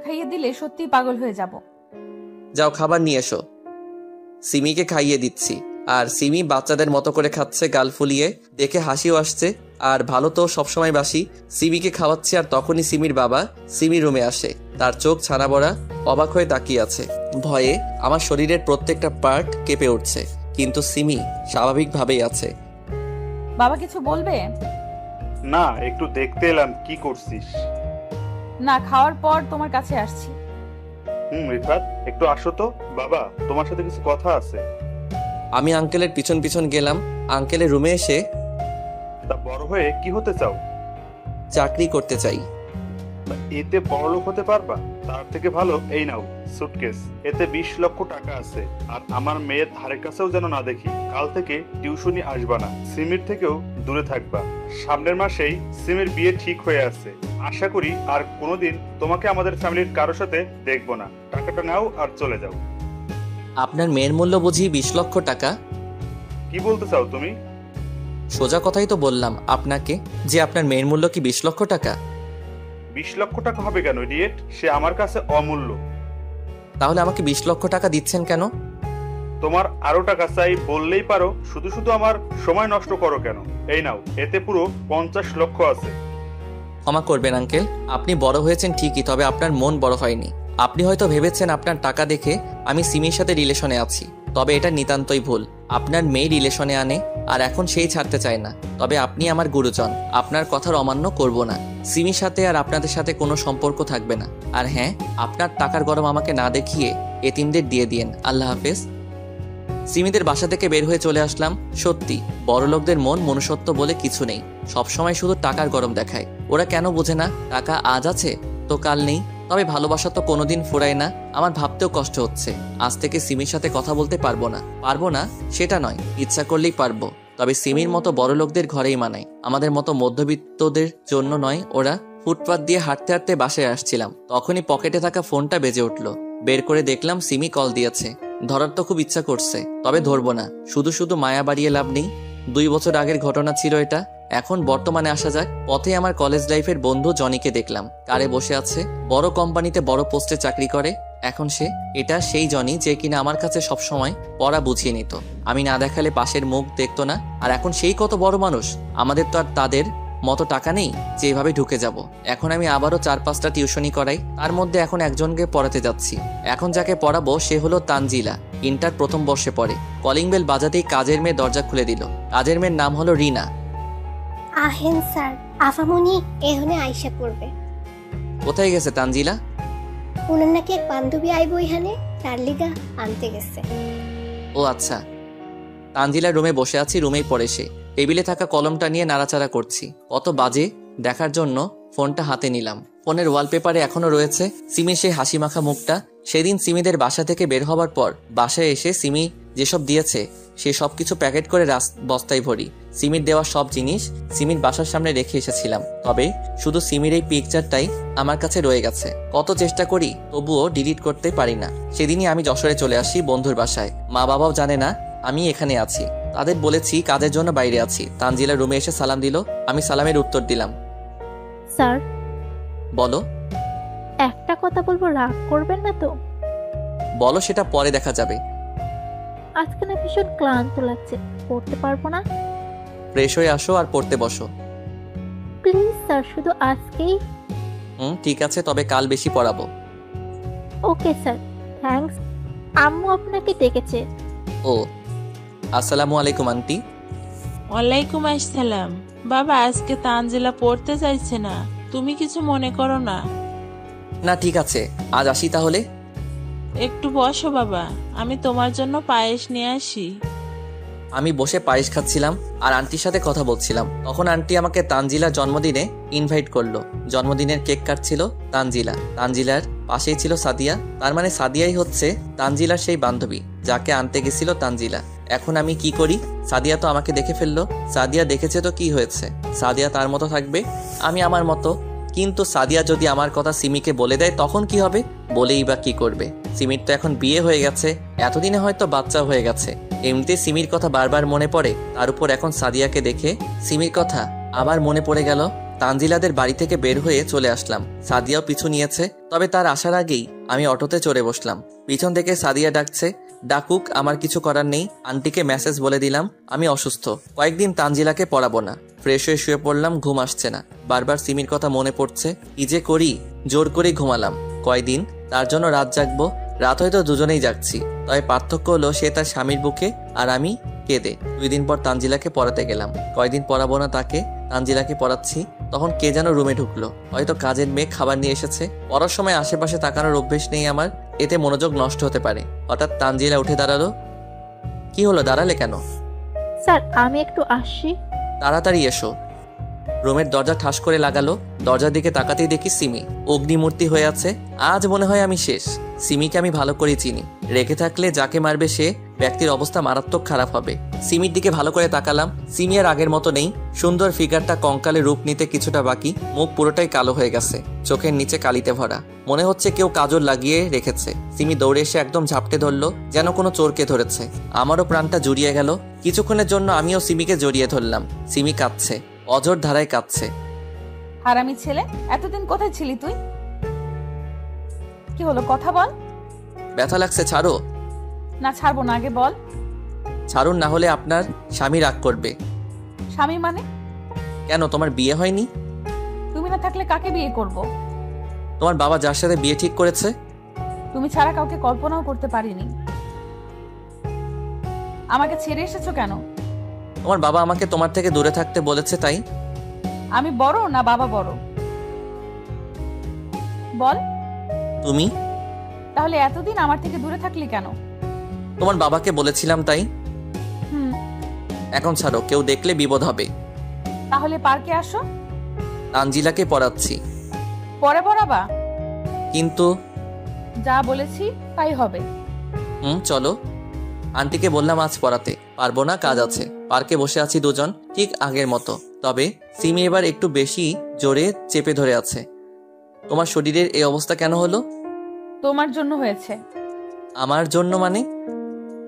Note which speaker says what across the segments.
Speaker 1: খাইয়ে দিলে সত্যি পাগল হয়ে যাব।
Speaker 2: যাও খাবার নিয়ে এসো। সিমিকে খাইয়ে দিচ্ছি, আর সিমি বাচ্চাদের মতো করে খাচ্ছে গাল ফুলিয়ে, দেখে হাসিও আসছে। আর ভালো তো সবসময় বাসি। সিমিকে খাওয়াচ্ছি আর তখনই সিমির বাবা সিমির রুমে আসে। তার চোখ ছানা বড়া, অবাক হয়ে তাকিয়ে আছে। ভয়ে আমার শরীরের প্রত্যেকটা পার্ট কেঁপে উঠছে, কিন্তু সিমি স্বাভাবিকভাবেই আছে।
Speaker 1: বাবা কিছু বলবে?
Speaker 3: না, একটু দেখতে এলাম কি করছিস।
Speaker 1: না, খাওয়ার পর তোমার কাছে আসছি।
Speaker 3: রিফাত, একটু আসো তো। বাবা, তোমার সাথে কিছু কথা আছে।
Speaker 2: আমি আঙ্কেলের পিছন পিছন গেলাম। আঙ্কেলের রুমে এসে,
Speaker 3: তা বড় হয়ে কি হতে চাও?
Speaker 2: চাকরি করতে চাই।
Speaker 3: এতে বড়লোক হতে পারবা? তার থেকে ভালো এই নাও সুটকেস, এতে 20 লক্ষ টাকা আছে। আর আমার মেয়ের ধারে কাছেও যেন না দেখি। কাল থেকে টিউশনি আসবা না, সিমির থেকেও দূরে থাকবা। সামনের মাসেই সিমির বিয়ে ঠিক হয়ে আছে। আশা করি আর কোনোদিন তোমাকে আমাদের ফ্যামিলির কারোর সাথে দেখবো না। টাকাটা নাও আর চলে যাও।
Speaker 2: আপনার মেয়ের মূল্য বুঝি 20 লক্ষ টাকা?
Speaker 3: কি বলতে চাও তুমি?
Speaker 2: সোজা কথাই তো বললাম আপনাকে, যে আপনার মেয়ের মূল্য কি 20 লক্ষ টাকা?
Speaker 3: 20 লক্ষ টাকা হবে কেন ইডিয়েট? সে আমার কাছে অমূল্য।
Speaker 2: তাহলে আমাকে 20 লক্ষ টাকা দিচ্ছেন কেন?
Speaker 3: তোমার আরো টাকা চাই বললেই পারো, শুধু শুধু আমার সময় নষ্ট করো কেন? এই নাও, এতে পুরো 50 লক্ষ আছে।
Speaker 2: ক্ষমা করবেন আঙ্কেল, আপনি বড় হয়েছেন ঠিকই, তবে আপনার মন বড় হয়নি। আপনি হয়তো ভেবেছেন আপনার টাকা দেখে আমি সিমির সাথে রিলেশনে আছি, তবে এটা নিতান্তই ভুল। আপনার মেয়ে রিলেশনে আনে আর এখন সেই ছাড়তে চায় না। তবে আপনি আমার গুরুজন, আপনার কথার অমান্য করব না। সিমির সাথে আর আপনাদের সাথে কোনো সম্পর্ক থাকবে না। আর হ্যাঁ, আপনার টাকার গরম আমাকে না দেখিয়ে এতিমদের দিয়ে দিয়েন। আল্লাহ হাফেজ। সিমিদের বাসা থেকে বের হয়ে চলে আসলাম। সত্যি বড়লোকদের মন মনুষ্যত্ব বলে কিছু নেই, সবসময় শুধু টাকার গরম দেখায়। ওরা কেন বোঝে না টাকা আজ আছে তো কাল নেই? তবে ভালোবাসা তো কোনোদিন ফুরায় না। আমার ভাবতেও কষ্ট হচ্ছে, আজ থেকে সিমির সাথে কথা বলতে পারবো না সেটা নয়, ইচ্ছা করলেই পারবো। তবে সিমির মতো বড়লোকদের ঘরেই মানায়, আমাদের মতো মধ্যবিত্তদের জন্য নয়। ওরা ফুটপাত দিয়ে হাঁটতে হাঁটতে বাসায় আসছিলাম, তখনই পকেটে থাকা ফোনটা বেজে উঠলো। বের করে দেখলাম সিমি কল দিয়েছে। ধরার তো খুব ইচ্ছা করছে, তবে ধরবো না। শুধু শুধু মায়া বাড়িয়ে লাভ নেই। 2 বছর আগের ঘটনা ছিল এটা। এখন বর্তমানে আসা যাক। পথে আমার কলেজ লাইফের বন্ধু জনিকে দেখলাম, কারে বসে আছে। বড় কোম্পানিতে বড় পোস্টে চাকরি করে এখন সে। এটা সেই জনি যে কিনা আমার কাছে সবসময় পড়া বুঝিয়ে নিত, আমি না দেখালে পাশের মুখ দেখতো না। আর এখন সেই কত বড় মানুষ। আমাদের তো আর তাদের মতো টাকা নেই যে এভাবে ঢুকে যাব। এখন আমি আবারও 4-5টা টিউশনি করাই, তার মধ্যে এখন একজনকে পড়াতে যাচ্ছি। এখন যাকে পড়াবো সে হলো তানজিলা, ইন্টার প্রথম বর্ষে পড়ে। কলিং বেল বাজাতেই কাজের মেয়ে দরজা খুলে দিল। কাজের মেয়ের নাম হলো রিনা।
Speaker 4: আহেন স্যার, আফামনি এখানে আইসা করবে।
Speaker 2: কোথায় গেছে তানজিলা?
Speaker 4: উনার নাকি এক বান্ধবী আইবো এখানে, তার লিগা আনতে গেছে।
Speaker 2: ও আচ্ছা। তানজিলার রুমে বসে আছি, রুমেই পড়ে সে। টেবিলে থাকা কলমটা নিয়ে নাড়াচাড়া করছি। কত বাজে দেখার জন্য ফোনটা হাতে নিলাম। ফোনের ওয়ালপেপারে এখনো রয়েছে সিমির সেই হাসি মাখা মুখটা। সেদিন সিমিদের বাসা থেকে বের হবার পর বাসায় এসে সিমি যেসব দিয়েছে সে সব কিছু প্যাকেট করে বস্তায় ভরি। সিমির দেওয়া সব জিনিস সিমির বাসার সামনে রেখে এসেছিলাম, তবে শুধু সিমির এই পিকচারটাই আমার কাছে রয়ে গেছে। কত চেষ্টা করি তবুও ডিলিট করতে পারি না। সেদিনই আমি যশোরে চলে আসি বন্ধুর বাসায়। মা বাবাও জানে না আমি এখানে আছি। তাদের বলেছি কাজের জন্য বাইরে আছি। তানজিলা রুমে এসে সালাম দিল, আমি সালামের উত্তর দিলাম।
Speaker 5: স্যার,
Speaker 2: বলো।
Speaker 5: একটা কথা বলবো, রাগ করবেন না তো?
Speaker 2: বলো, সেটা পরে দেখা যাবে।
Speaker 5: আজকে না ভীষণ ক্লান্ত লাগছে, পড়তে পারবো না।
Speaker 2: ফ্রেশ হয়ে আসো আর পড়তে বসো।
Speaker 5: প্লিজ স্যার, শুধু আজকেই।
Speaker 2: ঠিক আছে, তবে কাল বেশি পড়াবো।
Speaker 5: Okay sir, thanks. আম্মু আপনাকে ডেকেছে।
Speaker 2: ও, আসসালামু আলাইকুম আন্টি।
Speaker 6: ওয়ালাইকুম আসসালাম। বাবা, আজকে তানজিলা পড়তে চাইছে না, তুমি কিছু মনে করো না।
Speaker 2: না ঠিক আছে, আজ আসি তাহলে।
Speaker 6: একটু বসো বাবা, আমি তোমার জন্য পায়েস নিয়ে আসি।
Speaker 2: আমি বসে পায়েস খাচ্ছিলাম আর আন্টির সাথে কথা বলছিলাম। তখন আন্টি আমাকে তানজিলার জন্মদিনে ইনভাইট করলো। জন্মদিনের কেক কাটছিল তানজিলা। তানজিলার পাশেই ছিল সাদিয়া। তার মানে সাদিয়াই হচ্ছে তানজিলার সেই বান্ধবী যাকে আনতে গেছিল তানজিলা। এখন আমি কি করি? সাদিয়া তো আমাকে দেখে ফেললো। সাদিয়া দেখেছে তো কি হয়েছে? সাদিয়া তার মতো থাকবে, আমি আমার মতো। কিন্তু সাদিয়া যদি আমার কথা সিমিকে বলে দেয় তখন কি হবে? বলেই বা কি করবে? সিমির তো এখন বিয়ে হয়ে গেছে, এতদিনে হয়তো বাচ্চা হয়ে গেছে। এমনিতে সিমির কথা বারবার মনে পড়ে, তার উপর এখন সাদিয়াকে দেখে সিমির কথা আবার মনে পড়ে গেল। তানজিলাদের বাড়ি থেকে বের হয়ে চলে আসলাম। সাদিয়াও পিছু নিয়েছে, তবে তার আসার আগেই আমি অটোতে চড়ে বসলাম। পিছন থেকে সাদিয়া ডাকছে। ডাকুক, আমার কিছু করার নেই। আন্টিকে মেসেজ বলে দিলাম আমি অসুস্থ, কয়েকদিন তানজিলাকে পড়াবো না। ফ্রেশ হয়ে শুয়ে পড়লাম, ঘুম আসছে না। বারবার সিমির কথা মনে পড়ছে। কি যে করি, জোর করেই ঘুমালাম। কয়দিন তার জন্য রাত জাগবো। রাত হয়তো দুজনেই জাগছি, তবে পার্থক্য হলো সে তার স্বামীর বুকে আর আমি কেঁদে। 2 দিন পর তানজিলাকে পড়াতে গেলাম। কয়দিন পড়াবো না তাকে, তানজিলাকে পড়াচ্ছি। তখন কে যেন রুমে ঢুকলো, হয়তো কাজের মেয়ে খাবার নিয়ে এসেছে। পড়ার সময় আশেপাশে তাকানোর অভ্যেস নেই আমার, এতে মনোযোগ নষ্ট হতে পারে। হঠাৎ তানজিলা উঠে দাঁড়ালো। কি হলো, দাঁড়ালে কেন?
Speaker 5: স্যার আমি একটু আসছি।
Speaker 2: তাড়াতাড়ি এসো। রুমের দরজা ঠাস করে লাগালো। দরজার দিকে তাকাতেই দেখি সিমি অগ্নিমূর্তি হয়ে আছে। আজ মনে হয় আমি শেষ। সিমিকে আমি ভালো করে চিনি, রেখে থাকলে যাকে মারবে সে ব্যক্তির অবস্থা মারাত্মক খারাপ হবে। সিমির দিকে ভালো করে তাকালাম। সিমি আর আগের মতো নেই। সুন্দর ফিগারটা কঙ্কালে রূপ নিতে কিছুটা বাকি, মুখ পুরোটাই কালো হয়ে গেছে, চোখের নিচে কালিতে ভরা। মনে হচ্ছে কেউ কাজল লাগিয়ে রেখেছে। সিমি দৌড়ে এসে একদম ঝাপটে ধরলো, যেন কোনো চোরকে ধরেছে। আমারও প্রাণটা জুড়িয়ে গেল। কিছুক্ষণের জন্য আমিও সিমিকে জড়িয়ে ধরলাম। সিমি কাঁদছে, অঝোর ধারায় কাঁদছে।
Speaker 1: হারামি ছেলে, এতদিন কোথায় ছিলি তুই? কি হলো, কথা বল।
Speaker 2: ব্যথা লাগছে, ছাড়ো।
Speaker 1: না ছাড়বো না, আগে বল।
Speaker 2: ছাড়ুন, না হলে আপনার স্বামী রাগ করবে।
Speaker 1: স্বামী মানে?
Speaker 2: কেন, তোমার বিয়ে হয়নি?
Speaker 1: তুমি না থাকলে কাকে বিয়ে করব?
Speaker 2: তোমার বাবা যার সাথে বিয়ে ঠিক করেছে।
Speaker 1: তুমি ছাড়া কাউকে কল্পনাও করতে পারিনি। আমাকে ছেড়ে এসেছো কেন?
Speaker 2: তোমার বাবা আমাকে তোমার থেকে দূরে থাকতে বলেছে, তাই।
Speaker 1: আমি বড় না বাবা বড়? বল।
Speaker 2: তুমি
Speaker 1: তাহলে এতদিন আমার থেকে দূরে থাকলি কেন?
Speaker 2: তোমার বাবাকে বলেছিলাম, তাই।
Speaker 1: হুম।
Speaker 2: এখন ছাড়ো, কেউ দেখলে বিপদ হবে।
Speaker 1: তাহলে পার্কে আসো।
Speaker 2: তানজিলাকে পড়াচ্ছি।
Speaker 1: পরে পড়াবা?
Speaker 2: কিন্তু
Speaker 1: যা বলেছি তাই হবে।
Speaker 2: চলো। আন্টিকে বললাম আজ পড়াতে পারবো না, কাজ আছে। পার্কে বসে আছি দুজন, ঠিক আগের মতো। তবে সিমি এবার একটু বেশি জোরে চেপে ধরে আছে। তোমার শরীরের এই অবস্থা কেন হলো?
Speaker 1: তোমার জন্য হয়েছে।
Speaker 2: আমার জন্য মানে?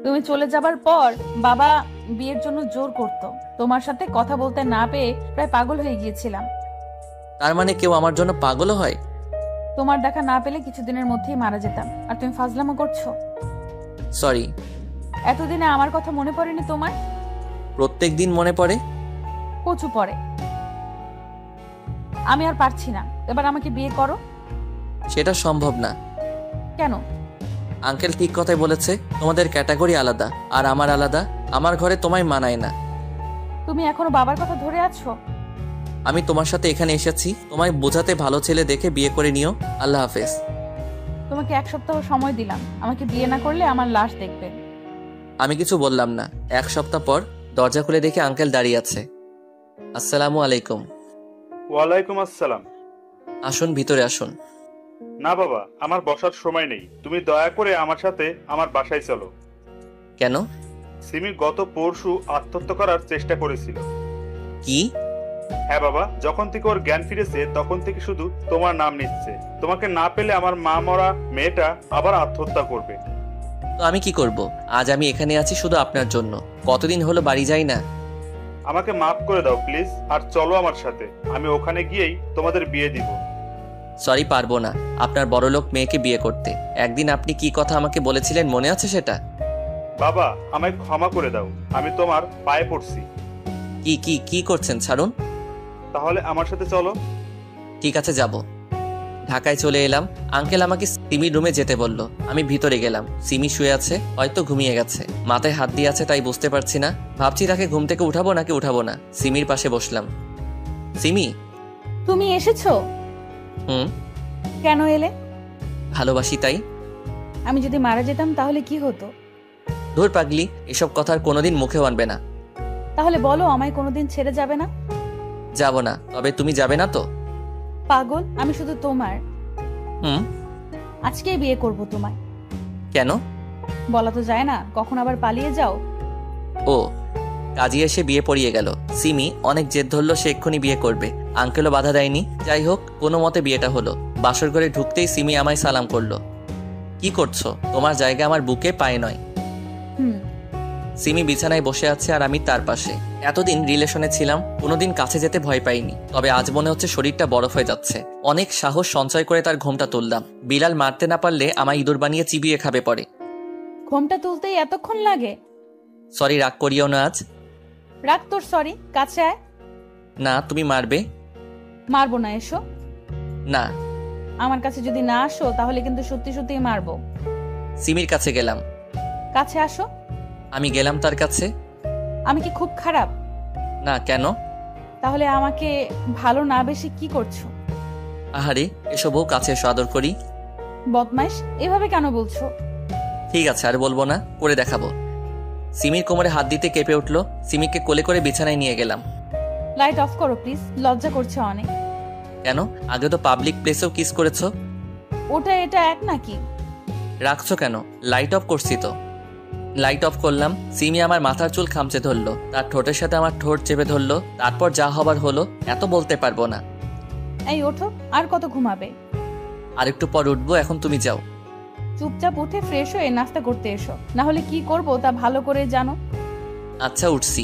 Speaker 1: তুমি চলে যাবার পর বাবা বিয়ের জন্য জোর করত। তোমার সাথে কথা বলতে না পেয়ে প্রায় পাগল হয়ে গিয়েছিলাম।
Speaker 2: তার মানে কেউ আমার জন্য পাগল হয়?
Speaker 1: তোমার দেখা না পেলে কিছুদিনের মধ্যেই মারা যেতাম, আর তুমি ফাজলামো করছো।
Speaker 2: সরি।
Speaker 1: এতদিনে আমার কথা মনে পড়েনি তোমার?
Speaker 2: প্রত্যেক দিন মনে পড়ে।
Speaker 1: কচু পড়ে। আমি আর পারছি না, এবার আমাকে বিয়ে করো।
Speaker 2: সেটা সম্ভব না।
Speaker 1: কেন?
Speaker 2: আঙ্কেল ঠিক কথাই বলেছে, তোমাদের ক্যাটাগরি আলাদা আর আমার আলাদা। আমার ঘরে তোমায় মানায় না।
Speaker 1: তুমি এখনো বাবার কথা ধরে আছো?
Speaker 2: আমি তোমার সাথে এখানে এসেছি তোমায় বোঝাতে, ভালো ছেলে দেখে বিয়ে করে নিও। আল্লাহ হাফেজ।
Speaker 1: তোমাকে 1 সপ্তাহ সময় দিলাম, আমাকে বিয়ে না করলে আমার লাশ দেখবে।
Speaker 2: আমি কিছু বললাম না। 1 সপ্তাহ পর দরজা খুলে দেখে আঙ্কেল দাঁড়িয়ে আছে। আসসালামু আলাইকুম।
Speaker 3: ওয়ালাইকুম আসসালাম।
Speaker 2: আসুন, ভিতরে আসুন।
Speaker 3: না বাবা, আমার বসার সময় নেই। তুমি দয়া করে আমার সাথে আমার বাসায় চলো।
Speaker 2: কেন?
Speaker 3: সিমি গত পরশু আত্মহত্যা করার চেষ্টা করেছিল।
Speaker 2: কি?
Speaker 3: হ্যাঁ বাবা, যখন থেকে ওর জ্ঞান ফিরেছে তখন থেকে শুধু তোমার নাম নিচ্ছে। তোমাকে না পেলে আমার মা মরা মেয়েটা আবার আত্মহত্যা করবে।
Speaker 2: তো আমি কি করব? আজ আমি এখানে আছি শুধু আপনার জন্য। কতদিন হলো বাড়ি যাই না।
Speaker 3: আমাকে মাফ করে দাও প্লিজ, আর চলো আমার সাথে। আমি ওখানে গিয়েই তোমাদের বিয়ে দিব।
Speaker 2: সরি, পারবো না আপনার বড়লোক মেয়েকে বিয়ে করতে। একদিন আপনি কি কথা আমাকে বলেছিলেন, মনে আছে সেটা?
Speaker 3: বাবা, আমায় ক্ষমা করে দাও, আমি তোমার পায়ে পড়ছি।
Speaker 2: কি কি কি করছেন, ছাড়ুন।
Speaker 3: তাহলে আমার সাথে চলো।
Speaker 2: ঠিক আছে, যাব। ঢাকায় চলে এলাম। আঙ্কেল আমাকে সিমির রুমে যেতে বলল। আমি ভিতরে গেলাম। সিমি শুয়ে আছে, হয়তো ঘুমিয়ে গেছে। মাথায় হাত দিয়ে আছে, তাই বুঝতে পারছি না। ভাবছি তাকে ঘুম থেকে উঠাবো নাকি উঠাবো না। সিমির পাশে বসলাম। সিমি।
Speaker 1: তুমি এসেছো? কেন এলে?
Speaker 2: ভালোবাসি, তাই।
Speaker 1: আমি যদি মারা যেতাম তাহলে কি হতো?
Speaker 2: ধুর পাগলি, এসব কথা আর কোনোদিন মুখেও আনবে না।
Speaker 1: তাহলে বলো, আমায় কোনোদিন ছেড়ে যাবে না?
Speaker 2: যাব না। তবে তুমি যাবে না তো?
Speaker 1: পাগল, আমি শুধু তোমার।
Speaker 2: হুম।
Speaker 1: আজকেই বিয়ে করব তোমায়।
Speaker 2: কেন?
Speaker 1: বলা তো যায় না, কখন আবার পালিয়ে যাও।
Speaker 2: ও, কাজী এসে বিয়ে পড়িয়ে গেল। সিমি অনেক জেদ ধরলো, সে এক্ষুনি বিয়ে করবে। আঙ্কেলও বাধা দেয়নি। যাই হোক, কোনো মতে বিয়েটা হলো। বাসর ঘরে ঢুকতেই সিমি আমায় সালাম করলো। কি করছো? তোমার জায়গা আমার বুকে, পায়ে নয়।
Speaker 1: হুম।
Speaker 2: সিমি বিছানায় বসে আছে আর আমি তার পাশে। এতদিন রিলেশনে ছিলাম, কোনোদিন কাছে যেতে ভয় পাইনি, তবে আজ মনে হচ্ছে শরীরটা বরফ হয়ে যাচ্ছে। অনেক সাহস সঞ্চয় করে তার ঘোমটা তুললাম। বিড়াল মারতে না পারলে আমায় ইঁদুর বানিয়ে চিবিয়ে খাবে পরে।
Speaker 1: ঘোমটা তুলতেই এতক্ষণ লাগে?
Speaker 2: সরি, রাগ করিও না আজ।
Speaker 1: রাখ তোর সরি, কাছে আয়।
Speaker 2: না, তুমি মারবে।
Speaker 1: মারবো না, এসো।
Speaker 2: না।
Speaker 1: আমার কাছে যদি না আসো তাহলে কিন্তু সত্যি সত্যি মারবো।
Speaker 2: সিমির কাছে গেলাম।
Speaker 1: কাছে আসো।
Speaker 2: আমি গেলাম তার কাছে।
Speaker 1: আমি কি খুব খারাপ?
Speaker 2: না, কেন?
Speaker 1: তাহলে আমাকে ভালো না বেশি কি করছো?
Speaker 2: আহারে, এসো বউ, কাছে এসো, আদর করি।
Speaker 1: বদমাইশ, এভাবে কেন বলছো?
Speaker 2: ঠিক আছে, আর বলবো না, করে দেখাবো। সিমির কোমরে হাত দিতে কেঁপে উঠলো। সিমিকে কোলে করে বিছানায় নিয়ে গেলাম।
Speaker 1: লাইট অফ করো প্লিজ, লজ্জা করছে অনেক।
Speaker 2: কেন? আগে তো পাবলিক প্লেসেও কিস করেছো।
Speaker 1: ওটা এটা এক নাকি?
Speaker 2: রাখছো কেন? লাইট অফ করছি তো। লাইট অফ করলাম। সিমি আমার মাথার চুল খামচে ধরলো, তার ঠোঁটের সাথে আমার ঠোঁট চেপে ধরলো। তারপর যা হবার হলো, এত বলতে পারবো না।
Speaker 1: এই ওঠো, আর কত ঘুমাবে?
Speaker 2: আর একটু পর উঠবো, এখন তুমি যাও।
Speaker 1: চুপচাপ উঠে ফ্রেশ হয়ে নাস্তা করতে এসো, না হলে কি করব তা ভালো করে জানো।
Speaker 2: আচ্ছা, উঠছি।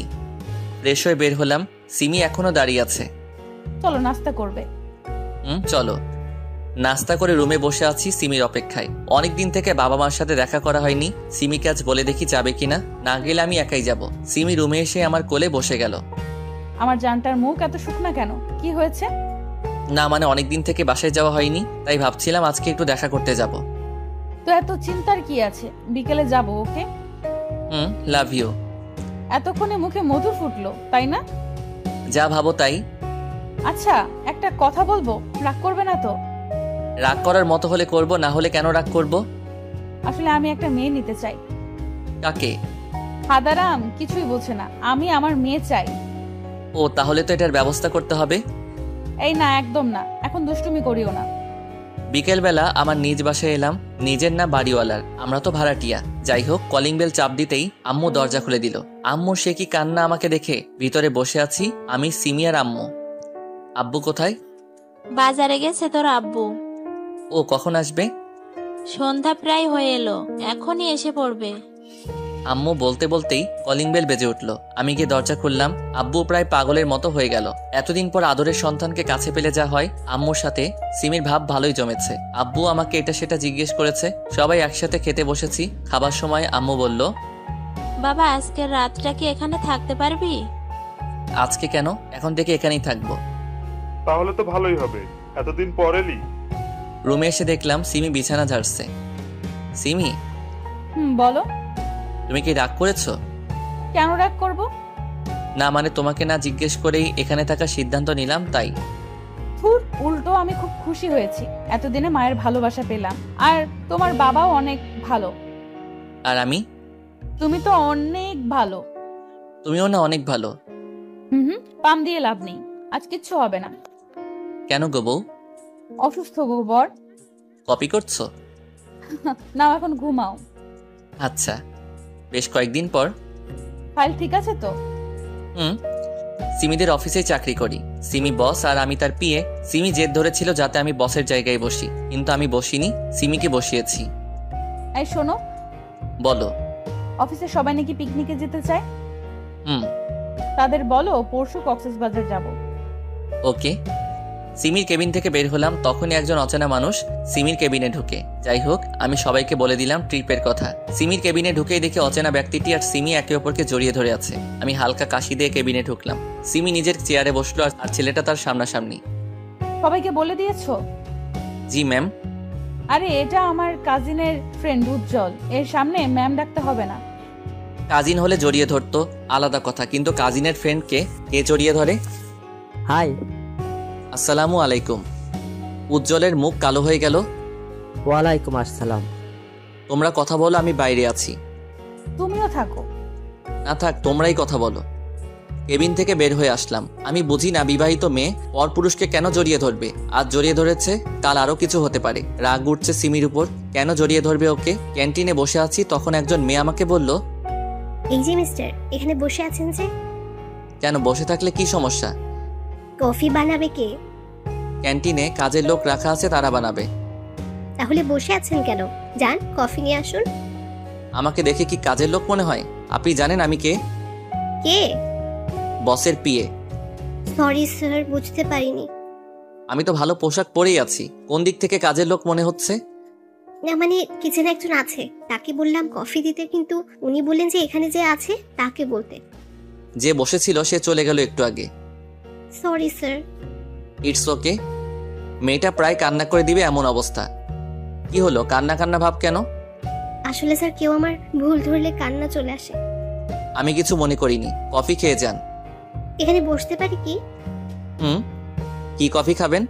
Speaker 2: ফ্রেশ হয়ে বের হলাম। সিমি এখনো দাঁড়িয়ে আছে।
Speaker 1: চলো নাস্তা করবে।
Speaker 2: চলো। নাস্তা করে রুমে বসে আছি সিমির অপেক্ষায়। অনেকদিন থেকে বাবা মার সাথে দেখা করা হয়নি। সিমিকে আজ বলে দেখি যাবে কিনা। না গেলে আমি একাই যাব। সিমি রুমে এসে আমার কোলে বসে গেল।
Speaker 1: আমার জানটার মুখ এত শুকনা কেন? কি হয়েছে?
Speaker 2: না মানে অনেকদিন থেকে বাসায় যাওয়া হয়নি, তাই ভাবছিলাম আজকে একটু দেখা করতে যাব।
Speaker 1: তো এত চিন্তার কি আছে? বিকেলে যাব, ওকে?
Speaker 2: Love you.
Speaker 1: এতক্ষণে মুখে মধু ফুটলো, তাই না?
Speaker 2: যা ভাবো তাই।
Speaker 1: আচ্ছা, একটা কথা বলবো, রাগ করবে না তো?
Speaker 2: রাগ করার মতো হলে করব, না হলে কেন রাগ করব?
Speaker 1: আসলে আমি একটা মেয়ে নিতে চাই।
Speaker 2: কাকে?
Speaker 1: হাদারাম কিছুই বোঝে না, আমি আমার মেয়ে চাই।
Speaker 2: ও, তাহলে তো এটার ব্যবস্থা করতে হবে।
Speaker 1: এই না, একদম না, এখন দুষ্টুমি করিও না।
Speaker 2: বিকেলবেলা আমার নিজ বাসায় এলাম। নিজের না, বাড়িওয়ালার। আমরা তো ভাড়াটিয়া। যাই হোক, কলিং বেল চাপ দিতেই আম্মু দরজা খুলে দিল। আম্মু সে কি কান্না আমাকে দেখে। ভিতরে বসে আছি আমি, সিমি আর আম্মু। আব্বু কোথায়?
Speaker 6: বাজারে গেছে তোর আব্বু।
Speaker 2: ও কখন আসবে?
Speaker 6: সন্ধ্যা প্রায় হয়ে এলো, এখনই এসে পড়বে।
Speaker 2: আম্মু বলতে বলতেই কলিং বেল বেজে উঠল। আমি গিয়ে দরজা খুললাম। আব্বু প্রায় পাগলের মতো হয়ে গেল। এতদিন পর আদরের সন্তানকে কাছে পেলে যা হয়। আম্মুর সাথে সিমির ভাব ভালোই জমেছে। আব্বু আমাকে এটা সেটা জিজ্ঞেস করেছে। সবাই একসাথে খেতে বসেছি। খাবার সময় আম্মু বলল,
Speaker 6: বাবা আজকের রাতটা কি এখানে থাকতে পারবি?
Speaker 2: আজকে কেন? এখন থেকে এখানেই থাকবো।
Speaker 3: তাহলে তো ভালোই হবে, এতদিন পর এলি।
Speaker 2: রুমে এসে দেখলাম সিমি বিছানা ঝাড়ছে। সিমি,
Speaker 1: বলো।
Speaker 2: তুমি কি রাগ করেছো?
Speaker 1: কেন রাগ করব?
Speaker 2: না মানে তোমাকে না জিজ্ঞেস করেই এখানে থাকার সিদ্ধান্ত নিলাম, তাই।
Speaker 1: ধুর, উল্টো আমি খুব খুশি হয়েছি। এতদিনে মায়ের ভালোবাসা পেলাম। আর তোমার বাবাও অনেক ভালো।
Speaker 2: আর আমি?
Speaker 1: তুমি তো অনেক ভালো।
Speaker 2: তুমিও না অনেক ভালো।
Speaker 1: পাম দিয়ে লাভ নেই, আজ কিচ্ছু হবে না।
Speaker 2: কেন গো বউ?
Speaker 1: অসুস্থ গো বর।
Speaker 2: কপি করছো?
Speaker 1: নাও এখন ঘুমাও।
Speaker 2: আচ্ছা। বেশ কয়েকদিন পর।
Speaker 1: ফাইল ঠিক আছে তো?
Speaker 2: সিমিদের অফিসে চাকরি করি। সিমি বস আর আমি তার পিএ। সিমি জেদ ধরেছিল যাতে আমি বসের জায়গায় বসি, কিন্তু আমি বসিনি, সিমিকে বসিয়েছি।
Speaker 1: এই শোনো।
Speaker 2: বলো।
Speaker 1: অফিসে সবাই নাকি পিকনিকে যেতে চায়।
Speaker 2: হুম।
Speaker 1: তাদের বলো পরশু কক্সবাজার যাব।
Speaker 2: ওকে। সিমির কেবিন থেকে বের হলাম, তখনই একজন অচেনা মানুষ সিমির কেবিনে ঢুকে। যাই হোক, আমি সবাইকে বলে দিলাম ট্রিপের কথা। সিমির কেবিনে ঢুকেই দেখে অচেনা ব্যক্তিটি আর সিমি একে অপরকে জড়িয়ে ধরে আছে। আমি হালকা কাশি দিয়ে কেবিনে ঢুকলাম। সিমি নিজের চেয়ারে বসলো আর ছেলেটা তার সামনাসামনি।
Speaker 1: সবাইকে বলে দিয়েছো?
Speaker 2: জি ম্যাম।
Speaker 1: আরে এটা আমার কাজিনের ফ্রেন্ড উজ্জ্বল, এর সামনে ম্যাম ডাকতে হবে না।
Speaker 2: কাজিন হলে জড়িয়ে ধরতো, আলাদা কথা, কিন্তু কাজিনের ফ্রেন্ডকে কে জড়িয়ে ধরে?
Speaker 7: হাই।
Speaker 2: আসসালামু আলাইকুম। উজ্জ্বলের মুখ কালো হয়ে গেল।
Speaker 7: ওয়ালাইকুম আসসালাম।
Speaker 2: তোমরা কথা বলো, আমি বাইরে আছি।
Speaker 1: তুমিও থাকো।
Speaker 2: না থাক, তোমরাই কথা বলো। কেবিন থেকে বের হয়ে আসলাম। আমি বুঝি না বিবাহিত মেয়ে পরপুরুষকে কেন জড়িয়ে ধরবে। আজ জড়িয়ে ধরেছে, কাল আরো কিছু হতে পারে। রাগ উঠছে সিমির উপর। কেন জড়িয়ে ধরবে ওকে? ক্যান্টিনে বসে আছি, তখন একজন মেয়ে আমাকে বলল,
Speaker 4: এই যে মিস্টার, এখানে বসে আছেন যে?
Speaker 2: কেন, বসে থাকলে কি সমস্যা?
Speaker 4: কফি বানাবে কে?
Speaker 2: ক্যান্টিনে কাজের লোক রাখা আছে, তারা বানাবে।
Speaker 4: তাহলে বসে আছেন কেন? যান কফি নিয়ে আসুন।
Speaker 2: আমাকে দেখে কি কাজের লোক মনে হয়? আপনি জানেন আমি কে?
Speaker 4: কে?
Speaker 2: বসের পিএ।
Speaker 4: সরি স্যার, বুঝতে পারিনি।
Speaker 2: আমি তো ভালো পোশাক পরেই আছি, কোন দিক থেকে কাজের লোক মনে হচ্ছে?
Speaker 4: না মানে কিচেনে একজন আছে, তাকে বললাম কফি দিতে, কিন্তু উনি বললেন যে এখানে যে আছে তাকে বলতে।
Speaker 2: যে বসেছিল সে চলে গেল একটু আগে।
Speaker 4: Sorry sir.
Speaker 2: It's okay. মেয়েটা প্রায় কান্না করে দিবে এমন অবস্থা। কি হলো, কান্না কান্না ভাব কেন?
Speaker 4: আসলে স্যার কেউ আমার ভুল ধরলে কান্না চলে আসে।
Speaker 2: আমি কিছু মনে করিনি, কফি খেয়ে যান।
Speaker 4: এখানে বসতে পারি কি?
Speaker 2: কি কফি খাবেন?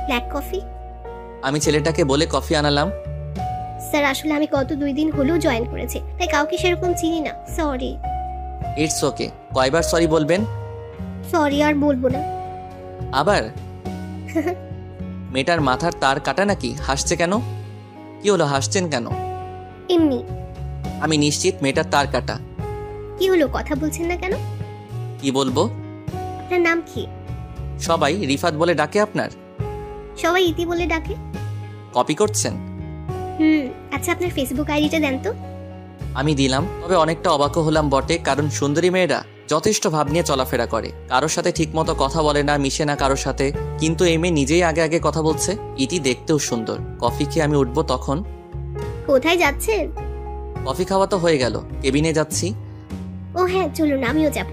Speaker 4: Black coffee.
Speaker 2: আমি ছেলেটাকে বলে কফি আনালাম।
Speaker 4: স্যার আসলে আমি গত 2 দিন হলেও জয়েন করেছি, তাই কাউকে সেরকম চিনি না, সরি।
Speaker 2: It's okay. কয়বার সরি বলবেন?
Speaker 4: সরি আর বলবো না।
Speaker 2: আবার? মেয়েটার মাথার তার কাটা নাকি? হাসছে কেন? কি হলো, হাসছেন কেন?
Speaker 4: এমনি।
Speaker 2: আমি নিশ্চিত মেয়েটার তার কাটা।
Speaker 4: কি হলো, কথা বলছেন না কেন?
Speaker 2: কি বলবো?
Speaker 4: আপনার নাম কি?
Speaker 2: সবাই রিফাত বলে ডাকে আপনার?
Speaker 4: সবাই ইতি বলে ডাকে।
Speaker 2: কপি করছেন?
Speaker 4: আচ্ছা আপনার ফেসবুক আইডিটা দেন তো।
Speaker 2: আমি দিলাম, তবে অনেকটা অবাক হলাম বটে, কারণ সুন্দরী মেয়েরা যথেষ্ট ভাব নিয়ে চলাফেরা করে, কারোর সাথে ঠিক মতো কথা বলে না, মিশে না কারোর সাথে। কিন্তু এই মেয়ে নিজেই আগে আগে কথা বলছে। ইতি দেখতেও সুন্দর। কফি খেয়ে আমি উঠবো তখন।
Speaker 4: কোথায় যাচ্ছেন?
Speaker 2: কফি খাওয়া তো হয়ে গেল, কেবিনে যাচ্ছি।
Speaker 4: ও হ্যাঁ চলুন, আমিও যাব।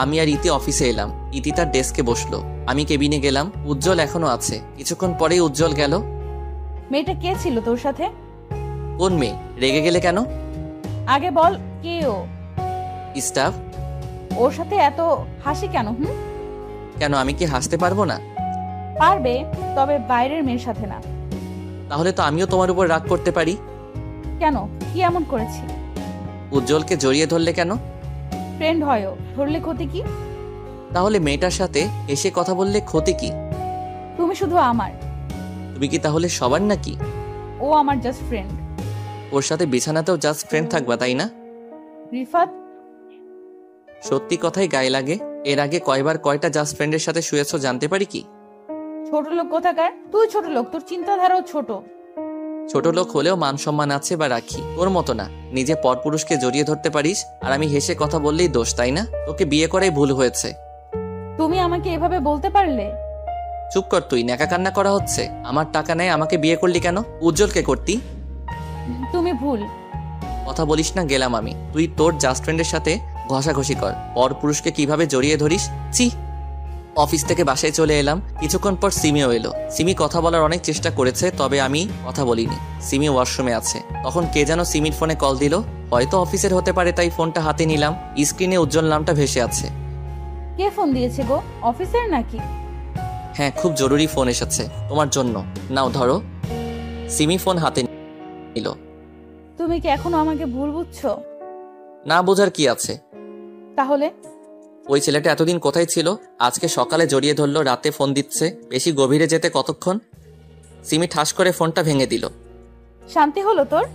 Speaker 2: আমি আর ইতি অফিসে এলাম। ইতি তার ডেস্কে বসলো, আমি কেবিনে গেলাম। উজ্জ্বল এখনো আছে। কিছুক্ষণ পরেই উজ্জ্বল গেল।
Speaker 1: মেয়েটা কে ছিল তোর সাথে?
Speaker 2: কোন মেয়ে? রেগে গেলে কেন?
Speaker 1: আগে বল কে ও?
Speaker 2: স্টাফ।
Speaker 1: ওর সাথে এত হাসি কেন?
Speaker 2: কেন, আমি কি হাসতে পারবো না?
Speaker 1: পারবে, তবে বাইরের মেয়ের সাথে না।
Speaker 2: তাহলে তো আমিও তোমার উপর রাগ করতে পারি।
Speaker 1: কেন, কি এমন করেছি?
Speaker 2: উজ্জ্বলকে জড়িয়ে ধরলে কেন?
Speaker 1: ফ্রেন্ড হয়ও, ধরলে ক্ষতি কি?
Speaker 2: তাহলে মেয়েটার সাথে এসে কথা বললে ক্ষতি কি?
Speaker 1: তুমি শুধু আমার।
Speaker 2: তুমি কি তাহলে সবার নাকি?
Speaker 1: ও আমার জাস্ট ফ্রেন্ড।
Speaker 2: ওর সাথে বিছানাতেও জাস্ট ফ্রেন্ড থাকবা, তাই না?
Speaker 1: রিফাত,
Speaker 2: সত্যি কথাই গায়ে লাগে। এর আগে কয়বার কয়টা জাস্ট ফ্রেন্ডের সাথে শুয়েছো জানতে পারি কি?
Speaker 1: ছোট লোক কোথাকার? তুই ছোট লোক, তোর চিন্তাধারাও ছোট।
Speaker 2: ছোট লোক হলেও মান সম্মান আছে বা রাখি, তোর মতো না। নিজে পরপুরুষকে জড়িয়ে ধরতে পারিস, আর আমি হেসে কথা বললেই দোষ, তাই না? তোকে বিয়ে করাই ভুল হয়েছে।
Speaker 1: তুমি আমাকে এভাবে বলতে পারলে?
Speaker 2: চুপ কর তুই, ন্যাকা কান্না করা হচ্ছে। আমার টাকা নেই, আমাকে বিয়ে করলি কেন? উজ্জ্বলকে করতি।
Speaker 1: তুমি ভুল।
Speaker 2: কথা বলিস না, গেলাম আমি। তুই তোর জাস্ট ফ্রেন্ডের সাথে ঘষাঘষি কর, পরপুরুষকে কিভাবে জড়িয়ে ধরিস। ছি। অফিস থেকে বাসায় চলে এলাম। কিছুক্ষণ পর সিমিও এলো। সিমি কথা বলার অনেক চেষ্টা করেছে, তবে আমি কথা বলিনি। সিমি ওয়াশরুমে আছে। তখন কে যেন সিমির ফোনে কল দিল। হয়তো অফিসের হতে পারে, তাই ফোনটা হাতে নিলাম। স্ক্রিনে উজ্জ্বল নামটা ভেসে আছে।
Speaker 1: কে ফোন দিয়েছে গো? অফিসের নাকি?
Speaker 2: হ্যাঁ, খুব জরুরি ফোন এসেছে তোমার জন্য। নাও ধরো। সিমি ফোন হাতে নিল।
Speaker 1: তুমি কি এখনো আমাকে ভুল বুঝছো?
Speaker 2: না বোঝার কি আছে?
Speaker 1: তাহলে
Speaker 2: ওই ছেলেটা এতদিন কোথায় ছিল? আজকে সকালে জড়িয়ে ধরলো, রাতে ফোন দিচ্ছে। বেশি গভীরে যেতে কতক্ষণ? সিমি ঠাস করে ফোনটা ভেঙে দিল।
Speaker 1: শান্তি হলো তোর?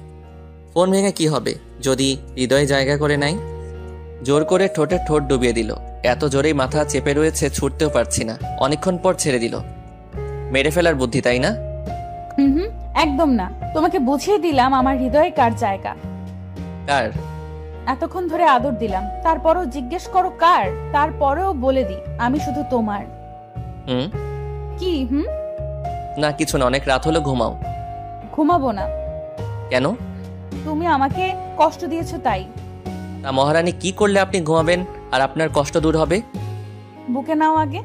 Speaker 2: ফোন ভেঙে কি হবে যদি হৃদয়ে জায়গা করে নাই? জোর করে ঠোঁটে ঠোঁট ডুবিয়ে দিল। এত জোরেই মাথা চেপে রয়েছে, ছুটতেও পারছি না। অনেকক্ষণ পর ছেড়ে দিল। মেরে ফেলার বুদ্ধি, তাই না?
Speaker 1: হুম, একদম না। তোমাকে বুঝিয়ে দিলাম আমার হৃদয়ে কার জায়গা।
Speaker 2: কার?
Speaker 1: এতক্ষণ ধরে আদর দিলাম, তারপরও জিজ্ঞেস করো কার? তারপরেও বলে দি আমি শুধু তোমার। কি?
Speaker 2: না কিছু না, অনেক রাত হলো, ঘুমাও।
Speaker 1: ঘুমাবো না।
Speaker 2: কেন?
Speaker 1: তুমি আমাকে কষ্ট দিয়েছো তাই।
Speaker 2: তা মহারানী, কি করলে আপনি ঘুমাবেন আর আপনার কষ্ট দূর হবে?
Speaker 1: বুকে নাও আগে।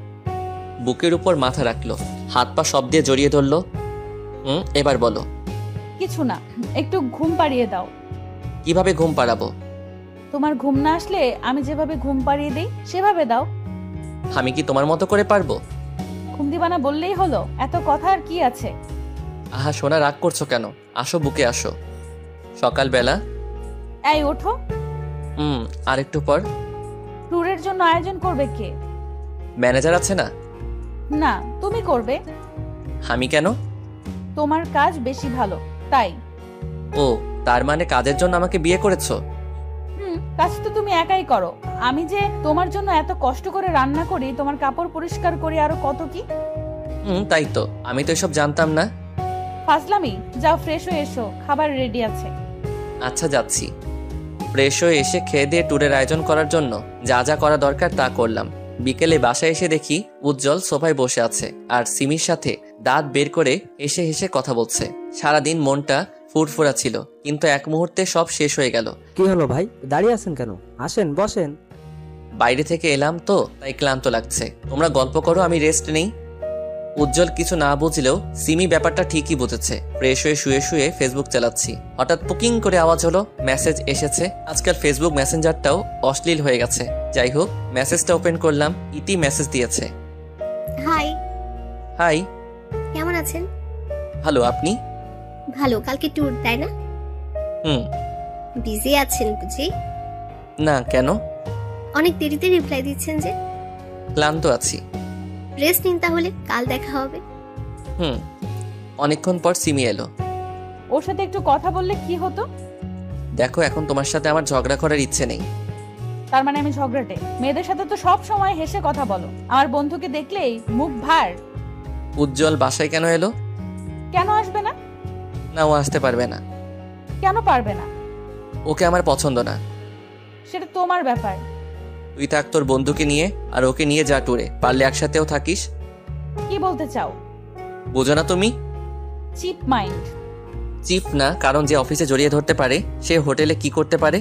Speaker 2: বুকের উপর মাথা রাখলো, হাত পা সব দিয়ে জড়িয়ে ধরলো। এবার বলো।
Speaker 1: কিছু না, একটু ঘুম পাড়িয়ে দাও।
Speaker 2: কিভাবে ঘুম পাড়াবো?
Speaker 1: তোমার ঘুম না আসলে আমি যেভাবে ঘুম পাড়িয়ে দেই সেভাবে দাও।
Speaker 2: আমি কি তোমার মতো করে পারবো?
Speaker 1: ঘুম দিবা না বললেই হলো, এত কথা আর কি আছে?
Speaker 2: আহা সোনা, রাগ করছো কেন? আসো, বুকে আসো। সকালবেলা।
Speaker 1: এই ওঠো।
Speaker 2: আর একটু পর।
Speaker 1: ট্যুরের জন্য আয়োজন করবে কে?
Speaker 2: ম্যানেজার আছে না?
Speaker 1: না, তুমি করবে।
Speaker 2: আমি কেন?
Speaker 1: তোমার কাজ বেশি ভালো তাই।
Speaker 2: ও, তার মানে কাজের জন্য আমাকে বিয়ে করেছো?
Speaker 1: কাজ তো তুমি একাই করো। আমি যে তোমার জন্য এত কষ্ট করে রান্না করি, তোমার কাপড় পরিষ্কার করি, আরো কত কি।
Speaker 2: তাই তো, আমি তো এসব জানতাম না।
Speaker 1: ফাজলামি। যাও ফ্রেশ হয়ে এসো, খাবার রেডি আছে।
Speaker 2: আচ্ছা যাচ্ছি। ফ্রেশ হয়ে এসে খেয়ে দিয়ে ট্যুরের আয়োজন করার জন্য যা যা করা দরকার তা করলাম। বিকেলে বাসায় এসে দেখি উজ্জ্বল সোফায় বসে আছে আর সিমির সাথে দাঁত বের করে হেসে হেসে কথা বলছে। সারাদিন মনটা ফুরফুরা ছিল, কিন্তু এক মুহূর্তে সব শেষ হয়ে গেল।
Speaker 7: কি হলো ভাই, দাঁড়িয়ে আছেন কেন? আসেন বসেন।
Speaker 2: বাইরে থেকে এলাম তো তাই ক্লান্ত লাগছে। তোমরা গল্প করো, আমি রেস্ট নেই। উজ্জ্বল কিছু না বুঝলেও সিমি ব্যাপারটা ঠিকই বুঝেছে। ফ্রেশ হয়ে শুয়ে শুয়ে ফেসবুক চালাচ্ছি, হঠাৎ পুকিং করে আওয়াজ হলো, মেসেজ এসেছে। আজকাল ফেসবুক মেসেঞ্জারটাও অশ্লীল হয়ে গেছে। যাই হোক, মেসেজটা ওপেন করলাম। ইতি মেসেজ দিয়েছে।
Speaker 4: Hi,
Speaker 2: hi.
Speaker 4: কেমন আছেন?
Speaker 2: ভালো, আপনি?
Speaker 4: ভালো। কালকে ট্যুর, তাই না?
Speaker 2: হুম।
Speaker 4: বিজি আছেন বুঝি?
Speaker 2: না, কেন?
Speaker 4: অনেক দেরিতে রিপ্লাই দিচ্ছেন যে।
Speaker 2: ক্লান্ত আছি।
Speaker 4: রেস্ট নিন তাহলে, কাল দেখা হবে।
Speaker 2: হুম। অনেকক্ষণ পর সিমি এলো।
Speaker 1: ওর সাথে একটু কথা বললে কি হতো?
Speaker 2: দেখো, এখন তোমার সাথে আমার ঝগড়া করার ইচ্ছে নেই।
Speaker 1: তার মানে আমি ঝগড়াটে? মেয়েদের সাথে তো সব সময় হেসে কথা বলো, আমার বন্ধুকে দেখলেই মুখ ভার।
Speaker 2: উজ্জ্বল বাসায় কেন এলো?
Speaker 1: কেন আসবে না?
Speaker 2: না, ও আসতে পারবে না।
Speaker 1: কেন পারবে না?
Speaker 2: ওকে আমার পছন্দ না।
Speaker 1: সেটা তোমার ব্যাপার।
Speaker 2: তুই থাক তোর বন্ধুকে নিয়ে, আর ওকে নিয়ে যা ট্যুরে, পারলে একসাথেও থাকিস।
Speaker 1: কি বলতে চাও?
Speaker 2: বোঝো না তুমি?
Speaker 1: Chip mind.
Speaker 2: চিপ না, কারণ যে অফিসে জড়িয়ে ধরতে পারে সে হোটেলে কি করতে পারে।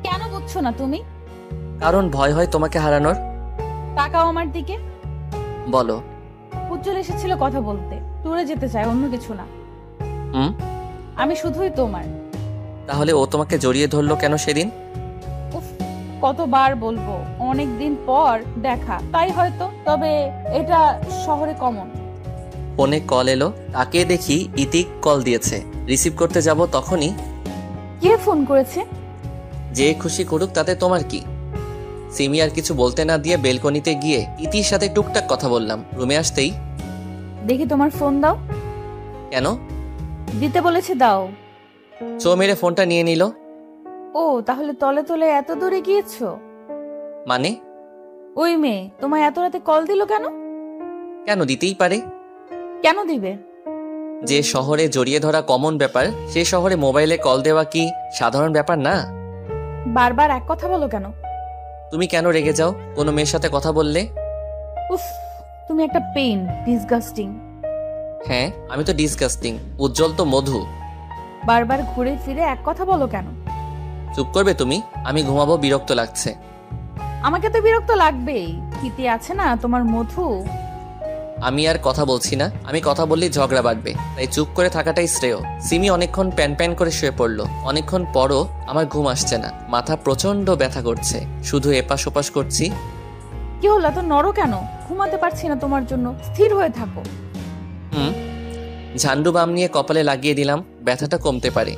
Speaker 1: কেন বুঝছো না তুমি?
Speaker 2: কারণ ভয় হয় তোমাকে হারানোর।
Speaker 1: তাকাও আমার দিকে।
Speaker 2: বলো।
Speaker 1: উজ্জ্বল এসেছিল কথা বলতে, ট্যুরে যেতে চায়, অন্য কিছু না।
Speaker 2: হুম।
Speaker 1: আমি শুধুই তোমার।
Speaker 2: তাহলে ও তোমাকে জড়িয়ে ধরলো কেন সেদিন?
Speaker 1: উফ, কতবার বলবো, অনেক দিন পর দেখা তাই হয়তো। তবে এটা শহরে কমন।
Speaker 2: ফোনে কল এলো, তাকে দেখি ইতিক কল দিয়েছে। রিসিভ করতে যাব তখনই।
Speaker 1: কে ফোন করেছে?
Speaker 2: যে খুশি করুক, তাতে তোমার কি? সিমি আর কিছু বলতে না দিয়ে বেলকনিতে গিয়ে ইতির সাথে টুকটাক কথা বললাম। রুমে আসতেই,
Speaker 1: দেখি তোমার ফোন দাও।
Speaker 2: কেন?
Speaker 1: দিতে বলেছে, দাও।
Speaker 2: চো মেরে ফোনটা নিয়ে নিল।
Speaker 1: ও, তাহলে তলে তলে এত দূরে গিয়েছো?
Speaker 2: মানে?
Speaker 1: ওই মেয়ে তোমায় এত রাতে কল দিল কেন?
Speaker 2: কেন দিতেই পারে।
Speaker 1: কেন দিবে?
Speaker 2: যে শহরে জড়িয়ে ধরা কমন ব্যাপার, সে শহরে মোবাইলে কল দেওয়া কি সাধারণ ব্যাপার না?
Speaker 1: বারবার এক কথা বলো কেন?
Speaker 2: তুমি কেন রেগে যাও কোনো মেয়ের সাথে কথা বললে?
Speaker 1: উফ, তুমি একটা পেইন, ডিসগাস্টিং।
Speaker 2: হ্যাঁ, আমি তো ডিসগাস্টিং, উজ্জ্বল তো মধু।
Speaker 1: বারবার ঘুরে ফিরে এক কথা বলো কেন?
Speaker 2: চুপ করবে তুমি? আমি ঘুমাবো, বিরক্ত লাগছে।
Speaker 1: আমাকে তো বিরক্ত লাগবেই, ইতি আছে না তোমার মধু।
Speaker 2: আমি আর কথা বলছি না, আমি কথা বললেই ঝগড়া বাড়বে, তাই চুপ করে থাকাটাই শ্রেয়। সিমি অনেকক্ষণ প্যান প্যান করে শুয়ে পড়লো। অনেকক্ষণ পরও আমার ঘুম আসছে না, মাথা প্রচন্ড ব্যথা করছে, শুধু এপাশ ওপাশ করছি।
Speaker 1: কি হলো, এত নড়ো কেন? ঘুমাতে পারছি না তোমার জন্য, স্থির হয়ে থাকো।
Speaker 2: হুম। ঝান্ডু বাম নিয়ে কপালে লাগিয়ে দিলাম, ব্যথাটা কমতে পারে।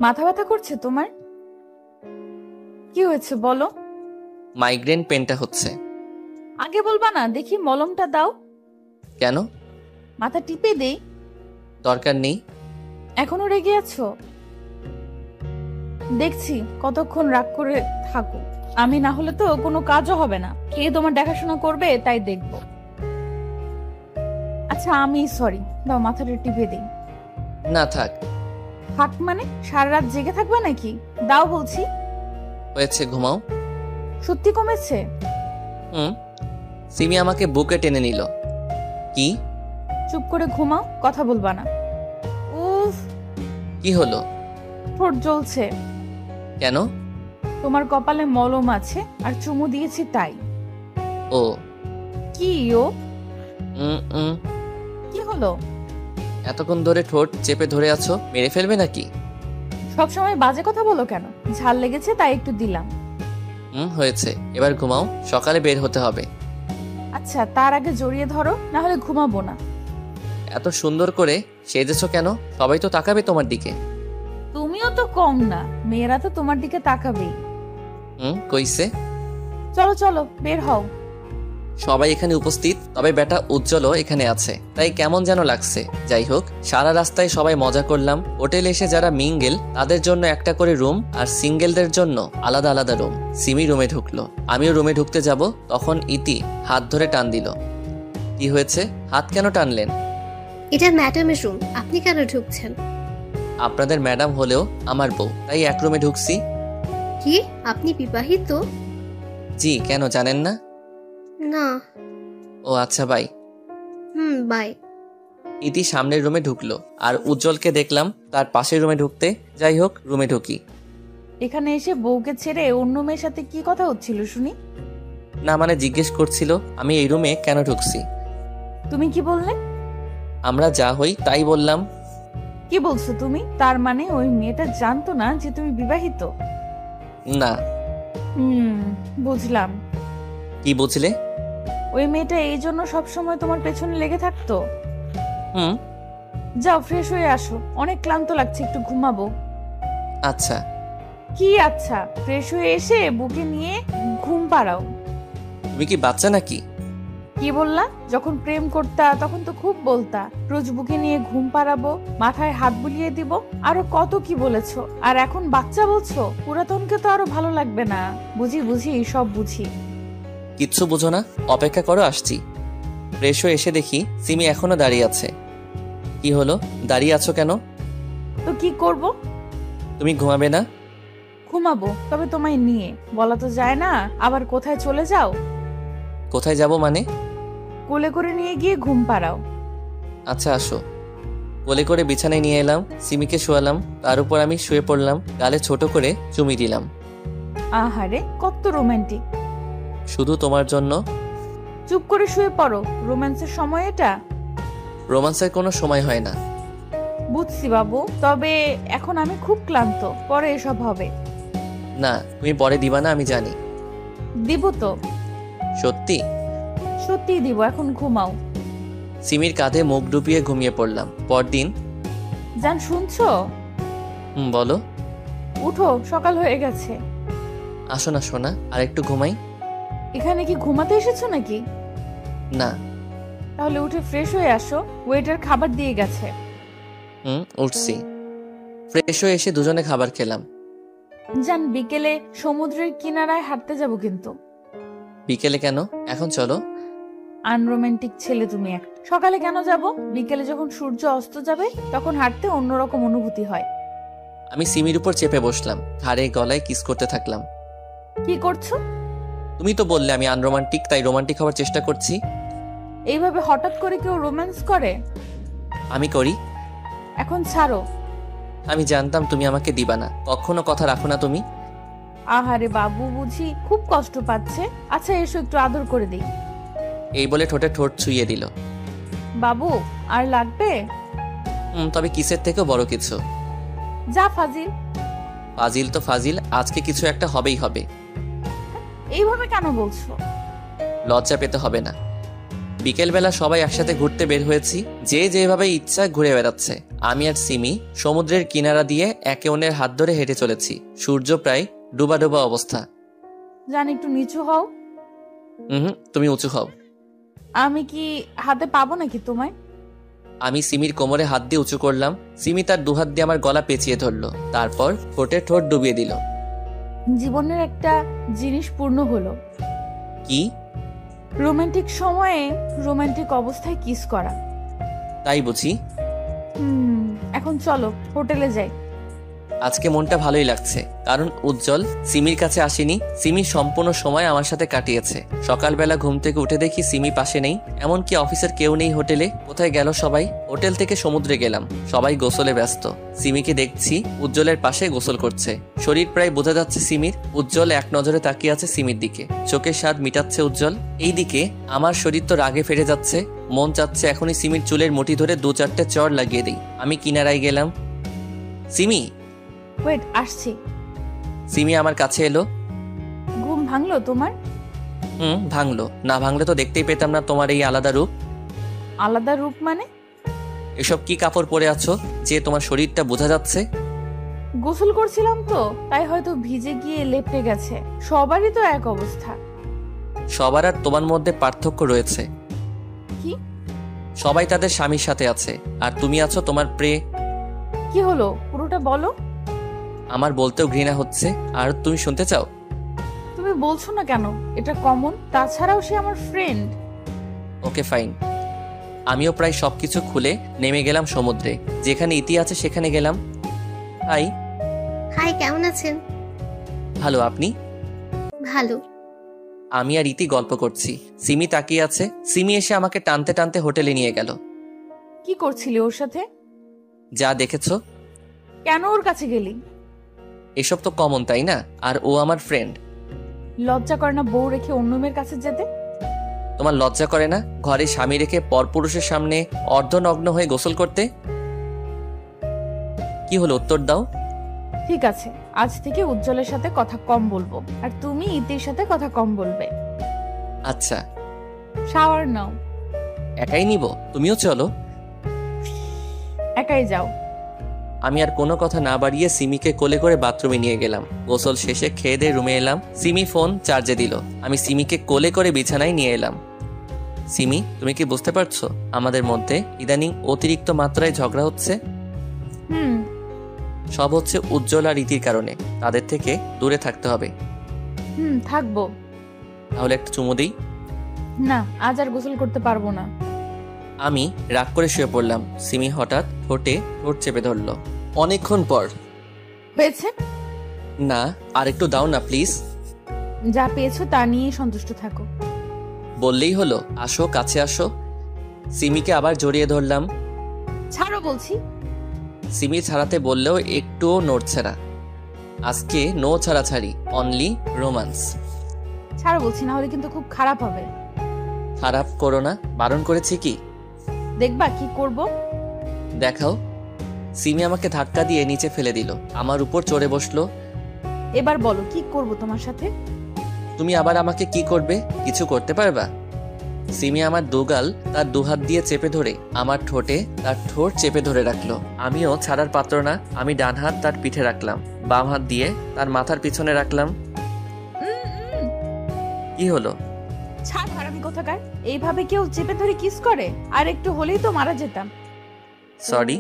Speaker 1: মাথা ব্যথা করছে তোমার? কি হয়েছে বলো।
Speaker 2: মাইগ্রেন পেনটা হচ্ছে।
Speaker 1: আগে বলবা না, দেখি মলমটা দাও।
Speaker 2: কেন?
Speaker 1: মাথা টিপে দেই।
Speaker 2: দরকার নেই।
Speaker 1: এখনো রেগে আছো? দেখছি কতক্ষণ রাগ করে থাকো। আমি না হলে তো কোনো কাজও হবে না, কে তোমার দেখাশোনা করবে তাই দেখবো। আচ্ছা, আমি সরি, দাও মাথাটা টিপে দিই।
Speaker 2: না থাক।
Speaker 1: থাক মানে সারা রাত জেগে থাকবে নাকি? দাও বলছি।
Speaker 2: হয়েছে, ঘুমাও।
Speaker 1: সত্যি কমেছে?
Speaker 2: হুম। সিমি আমাকে বুকে টেনে নিল। কি?
Speaker 1: চুপ করে ঘুমাও, কথা বলবা না। উফ,
Speaker 2: কি হলো?
Speaker 1: ঠোঁট জ্বলছে।
Speaker 2: কেন?
Speaker 1: তোমার কপালে মলম আছে আর চুমু দিয়েছি তাই।
Speaker 2: ও।
Speaker 1: কি ও?
Speaker 2: উম উম।
Speaker 1: কি হলো?
Speaker 2: এতক্ষণ ধরে ঠোঁট চেপে ধরে আছো, মেরে ফেলবে নাকি?
Speaker 1: সবসময় বাজে কথা বলো কেন? ঝাল লেগেছে তাই একটু দিলাম।
Speaker 2: হয়েছে, এবার ঘুমাও, সকালে বের হতে হবে।
Speaker 1: আচ্ছা, তার আগে জড়িয়ে ধরো, না হলে ঘুমাবো না।
Speaker 2: এত সুন্দর করে সেজেছো কেন? সবাই তো তাকাবে তোমার দিকে।
Speaker 1: তুমিও তো কম না, মেয়েরা তো তোমার দিকে তাকাবেই।
Speaker 2: কইছে?
Speaker 1: চলো চলো, বের হও।
Speaker 2: সবাই এখানে উপস্থিত, তবে বেটা উজ্জ্বলও এখানে আছে, তাই কেমন যেন লাগছে। যাই হোক, সারা রাস্তায় সবাই মজা করলাম। হোটেলে এসে যারা মিঙ্গেল তাদের জন্য একটা করে রুম, আর সিঙ্গেলদের জন্য আলাদা আলাদা রুম। সিমি রুমে ঢুকলো, আমিও রুমে ঢুকতে যাব, তখন ইতি হাত ধরে টান দিল। কি হয়েছে? হাত কেন টানলেন?
Speaker 4: এটা ম্যাডামের রুম, আপনি কেন ঢুকছেন?
Speaker 2: আপনাদের ম্যাডাম হলেও আমার বউ, তাই এক রুমে ঢুকছি।
Speaker 4: কি আপনি বিবাহিত?
Speaker 2: জি, কেন জানেন না?
Speaker 4: না।
Speaker 2: ও আচ্ছা, বাই।
Speaker 4: বাই।
Speaker 2: ইতি সামনের রুমে ঢুকলো আর উজ্জ্বলকে দেখলাম তার পাশের রুমে ঢুকতে। যাই হোক, রুমে ঢুকি।
Speaker 1: এখানে এসে বউকে ছেড়ে অন্য মেয়ের সাথে কি কথা হচ্ছিল শুনি?
Speaker 2: না মানে জিজ্ঞেস করছিল আমি এই রুমে কেন ঢুকছি।
Speaker 1: তুমি কি বললে?
Speaker 2: আমরা যা হই তাই বললাম।
Speaker 1: কি বলছো তুমি? তার মানে ওই মেয়েটা জানতো না যে তুমি বিবাহিত?
Speaker 2: না।
Speaker 1: বুঝলাম।
Speaker 2: কি বুঝলে?
Speaker 1: ওই মেয়েটা এই জন্য সবসময় তোমার পেছনে লেগে থাকতো?
Speaker 2: হুম।
Speaker 1: যাও ফ্রেশ হয়ে আসো, অনেক ক্লান্ত লাগছে, একটু ঘুমাবো।
Speaker 2: আচ্ছা।
Speaker 1: কি আচ্ছা? ফ্রেশ হয়ে এসে বুকে নিয়ে ঘুম পাড়াও।
Speaker 2: তুমি কি বাচ্চা নাকি?
Speaker 1: কি বললা? যখন প্রেম করতা তখন তো খুব বলতা রোজ বুকে নিয়ে ঘুম পাড়াবো, মাথায় হাত বুলিয়ে দিব, আরো কত কি বলেছো। আর এখন বাচ্চা বলছো? পুরাতনকে তো আরো ভালো লাগবে না? বুঝি সব বুঝি।
Speaker 2: কিচ্ছু বুঝো না, অপেক্ষা করো, আসছি। ফ্রেশ হয়ে এসে দেখি সিমি এখনো দাঁড়িয়ে আছে। কি হলো, দাঁড়িয়ে আছো কেন?
Speaker 1: তো কি করব?
Speaker 2: তুমি ঘুমাবে না?
Speaker 1: ঘুমাবো, তবে তোমায় নিয়ে। বলা তো যায় না, আবার কোথায় চলে যাও।
Speaker 2: কোথায় যাব মানে?
Speaker 1: কোলে করে নিয়ে গিয়ে ঘুম পাড়াও।
Speaker 2: আচ্ছা আসো। কোলে করে বিছানায় নিয়ে এলাম, সিমিকে শোয়ালাম, তার উপর আমি শুয়ে পড়লাম, গালে ছোট করে চুমি দিলাম।
Speaker 1: আহারে কত রোমান্টিক।
Speaker 2: শুধু তোমার জন্য।
Speaker 1: চুপ করে শুয়ে পড়ো, রোম্যান্সের সময় এটা?
Speaker 2: রোমান্সের কোনো সময় হয় না।
Speaker 1: বুঝছি বাবু, তবে এখন আমি খুব ক্লান্ত, পরে এসব হবে।
Speaker 2: না, তুমি পরে দিবা না আমি জানি।
Speaker 1: দিব তো।
Speaker 2: সত্যি?
Speaker 1: সত্যি দিব, এখন ঘুমাও।
Speaker 2: সিমির কাঁধে মুখ ডুবিয়ে ঘুমিয়ে পড়লাম। পরদিন।
Speaker 1: জান শুনছো?
Speaker 2: বলো।
Speaker 1: উঠো, সকাল হয়ে গেছে।
Speaker 2: আসো না সোনা, আর একটু ঘুমাই।
Speaker 1: এখানে কি ঘুমাতে এসেছো নাকি?
Speaker 2: না।
Speaker 1: তাহলে উঠে ফ্রেশ হয়ে আসো, ওয়েটার খাবার দিয়ে গেছে।
Speaker 2: উঠছি। ফ্রেশ হয়ে এসে দুজনে খাবার খেলাম।
Speaker 1: জান বিকেলে সমুদ্রের কিনারায় হাঁটতে যাব কিন্তু।
Speaker 2: বিকেলে কেন? এখন চলো।
Speaker 1: আনরোমান্টিক ছেলে তুমি এক। সকালে কেন যাব? বিকেলে যখন সূর্য অস্ত যাবে তখন হাঁটতে অন্যরকম অনুভূতি হয়।
Speaker 2: আমি সিমির উপর চেপে বসলাম, ঘাড়ে গলায় কিস করতে থাকলাম।
Speaker 1: কি করছো?
Speaker 2: তুমি তো বললে আমি আনরোমান্টিক, তাই রোমান্টিক হওয়ার চেষ্টা করছি।
Speaker 1: এইভাবে হঠাৎ করে কেউ রোম্যান্স করে?
Speaker 2: আমি করি।
Speaker 1: এখন ছাড়ো।
Speaker 2: আমি জানতাম তুমি আমাকে দিবা না, কখনো কথা রাখো না তুমি।
Speaker 1: আহারে বাবু বুঝি খুব কষ্ট পাচ্ছে। আচ্ছা এসো, একটু আদর করে দিই।
Speaker 2: এই বলে ঠোঁটে ঠোঁট ছুঁয়ে দিল।
Speaker 1: বাবু আর লাগবে?
Speaker 2: তবে কিসের থেকেও বড় কিছু।
Speaker 1: যা ফাজিল।
Speaker 2: ফাজিল তো ফাজিল, আজকে কিছু একটা হবেই হবে।
Speaker 1: এইভাবে কেন বলছো?
Speaker 2: লজ্জা পেতে হবে না। বিকেলবেলা সবাই একসাথে ঘুরতে বের হয়েছি, যে যেভাবে ইচ্ছা ঘুরে বেড়াচ্ছে। আমি আর সিমি সমুদ্রের কিনারা দিয়ে একে অন্যের হাত ধরে হেঁটে চলেছি। সূর্য প্রায় ডুবা ডুবা অবস্থা।
Speaker 1: জান একটু নিচু হও।
Speaker 2: তুমি উঁচু হও।
Speaker 1: আমি কি হাতে পাবো নাকি তোমায়?
Speaker 2: আমি সিমির কোমরে হাত দিয়ে উঁচু করলাম। সিমি তার দুহাত দিয়ে আমার গলা পেঁচিয়ে ধরলো, তারপর ঠোঁটে ঠোঁট ডুবিয়ে দিল।
Speaker 1: জীবনের একটা জিনিস পূর্ণ হলো।
Speaker 2: কি?
Speaker 1: রোমান্টিক সময়ে রোমান্টিক অবস্থায় কিস করা।
Speaker 2: তাই বুঝি।
Speaker 1: এখন চলো হোটেলে যাই।
Speaker 2: আজকে মনটা ভালোই লাগছে, কারণ উজ্জ্বল সিমির কাছে আসেনি। সিমি সম্পূর্ণ সময় আমার সাথে কাটিয়েছে। সকালবেলা ঘুম থেকে উঠে দেখি সিমি পাশে নেই, এমনকি অফিসের কেউ নেই হোটেলে। কোথায় গেল সবাই? হোটেল থেকে সমুদ্রে গেলাম, সবাই গোসলে ব্যস্ত। সিমিকে দেখছি উজ্জ্বলের পাশে গোসল করছে। শরীর প্রায় বোঝা যাচ্ছে সিমির। উজ্জ্বল এক নজরে তাকিয়ে আছে সিমির দিকে, চোখের স্বাদ মিটাচ্ছে উজ্জ্বল। এইদিকে আমার শরীর তো রাগে ফেটে যাচ্ছে। মন চাচ্ছে এখনই সিমির চুলের মুঠি ধরে 2-4টে চড় লাগিয়ে দিই। আমি কিনারায় গেলাম। সিমি।
Speaker 1: ওয়েট, আসছি।
Speaker 2: সিমি আমার কাছে এলো।
Speaker 1: ঘুম ভাঙলো তোমার?
Speaker 2: ভাঙলো। না ভাঙলে তো দেখতেই পেতাম না তোমার এই আলাদা রূপ।
Speaker 1: আলাদা রূপ মানে?
Speaker 2: এসব কি কাপড় পরে আছো যে তোমার শরীরটা বোঝা যাচ্ছে?
Speaker 1: গোসল করছিলাম তো, তাই হয়তো ভিজে গিয়ে লেপটে গেছে। সবারই তো এক অবস্থা।
Speaker 2: সবার আর তোমার মধ্যে পার্থক্য রয়েছে।
Speaker 1: কি?
Speaker 2: সবাই তাদের স্বামীর সাথে আছে, আর তুমি আছো তোমার
Speaker 1: কি হলো পুরোটা বলো।
Speaker 2: আমার বলতেও ঘৃণা হচ্ছে, আর তুমি শুনতে চাও?
Speaker 1: তুমি বলছো না কেন? এটা কমন। তাছাড়াও সে আমার ফ্রেন্ড।
Speaker 2: Okay fine. আমিও প্রায় সবকিছু খুলে নেমে গেলাম সমুদ্রে। যেখানে ইতি আছে সেখানে গেলাম। হাই।
Speaker 4: হাই, কেমন আছেন?
Speaker 2: ভালো, আপনি?
Speaker 4: ভালো।
Speaker 2: আমি আর ইতি গল্প করছি, সিমি তাকিয়ে আছে। সিমি এসে আমাকে টানতে টানতে হোটেলে নিয়ে গেল।
Speaker 1: কি করছিলি ওর সাথে?
Speaker 2: যা দেখেছো।
Speaker 1: কেন ওর কাছে গেলি?
Speaker 2: এসব তো কমন, তাই না? আর ও আমার ফ্রেন্ড।
Speaker 1: লজ্জা করে না বউ রেখে অন্য মেয়ের কাছে যেতে?
Speaker 2: তোমার লজ্জা করে না ঘরে স্বামী রেখে পরপুরুষের সামনে অর্ধনগ্ন হয়ে গোসল করতে? কি হলো, উত্তর দাও।
Speaker 1: ঠিক আছে, আজ থেকে উজ্জ্বলের সাথে কথা কম বলবো, আর তুমি ইতির সাথে কথা কম বলবে।
Speaker 2: আচ্ছা।
Speaker 1: শাওয়ার নাও।
Speaker 2: একাই নিব? তুমিও চলো।
Speaker 1: একাই যাও।
Speaker 2: আমি আর কোনো কথা না বাড়িয়ে সিমিকে কোলে করে বাথরুমে নিয়ে গেলাম। গোসল শেষে খেয়ে দিয়ে রুমে এলাম। সিমি ফোন চার্জে দিল। আমি সিমিকে কোলে করে বিছানায় নিয়ে এলাম। সিমি, তুমি কি বুঝতে পারছো আমাদের মধ্যে ইদানিং অতিরিক্ত মাত্রায় ঝগড়া হচ্ছে?
Speaker 1: হুম।
Speaker 2: সব হচ্ছে উজ্জ্বল আর রীতির কারণে। তাদের থেকে দূরে থাকতে হবে।
Speaker 1: থাকবো।
Speaker 2: তাহলে একটা চুমু দিই?
Speaker 1: না, আজ আর গোসল করতে পারবো না।
Speaker 2: আমি রাগ করে শুয়ে পড়লাম। সিমি হঠাৎ ঠোঁটে ঠোঁট চেপে ধরলো। অনেকক্ষণ পর।
Speaker 1: পেয়েছে?
Speaker 2: না, আর একটু দাও না প্লিজ।
Speaker 1: যা পেয়েছো তা নিয়েই সন্তুষ্ট থাকো।
Speaker 2: বললেই হলো, আসো কাছে আসো। সিমিকে আবার জড়িয়ে ধরলাম।
Speaker 1: ছাড়ো বলছি।
Speaker 2: সিমি ছাড়াতে বললেও একটুও নড়ছে না। আজকে নো ছাড়াছাড়ি, অনলি রোমান্স।
Speaker 1: ছাড়ো বলছি, না হলে কিন্তু খুব খারাপ হবে।
Speaker 2: খারাপ করো না, বারণ করেছি কি?
Speaker 1: দেখবা কি করব।
Speaker 2: দেখাও। সিমি আমাকে ধাক্কা দিয়ে নিচে ফেলে দিল। আমার উপর চড়ে বসলো।
Speaker 1: এবার বলো কি করব তোমার সাথে।
Speaker 2: তুমি আবার আমাকে কি করবে? কিছু করতে পারবা? সিমি আমার দুগাল তার দুহাত দিয়ে চেপে ধরে আমার ঠোঁটে তার ঠোঁট চেপে ধরে রাখলো। আমিও ছাড়ার পাত্র না। আমি ডান হাত তার পিঠে রাখলাম, বাম হাত দিয়ে তার মাথার পিছনে রাখলাম। কি হলো?
Speaker 1: ছাড় হারামি কোথাকার। এইভাবে কেউ চেপে ধরে কিস করে? আর একটু হলেই তো মারা যেতাম।
Speaker 2: সরি।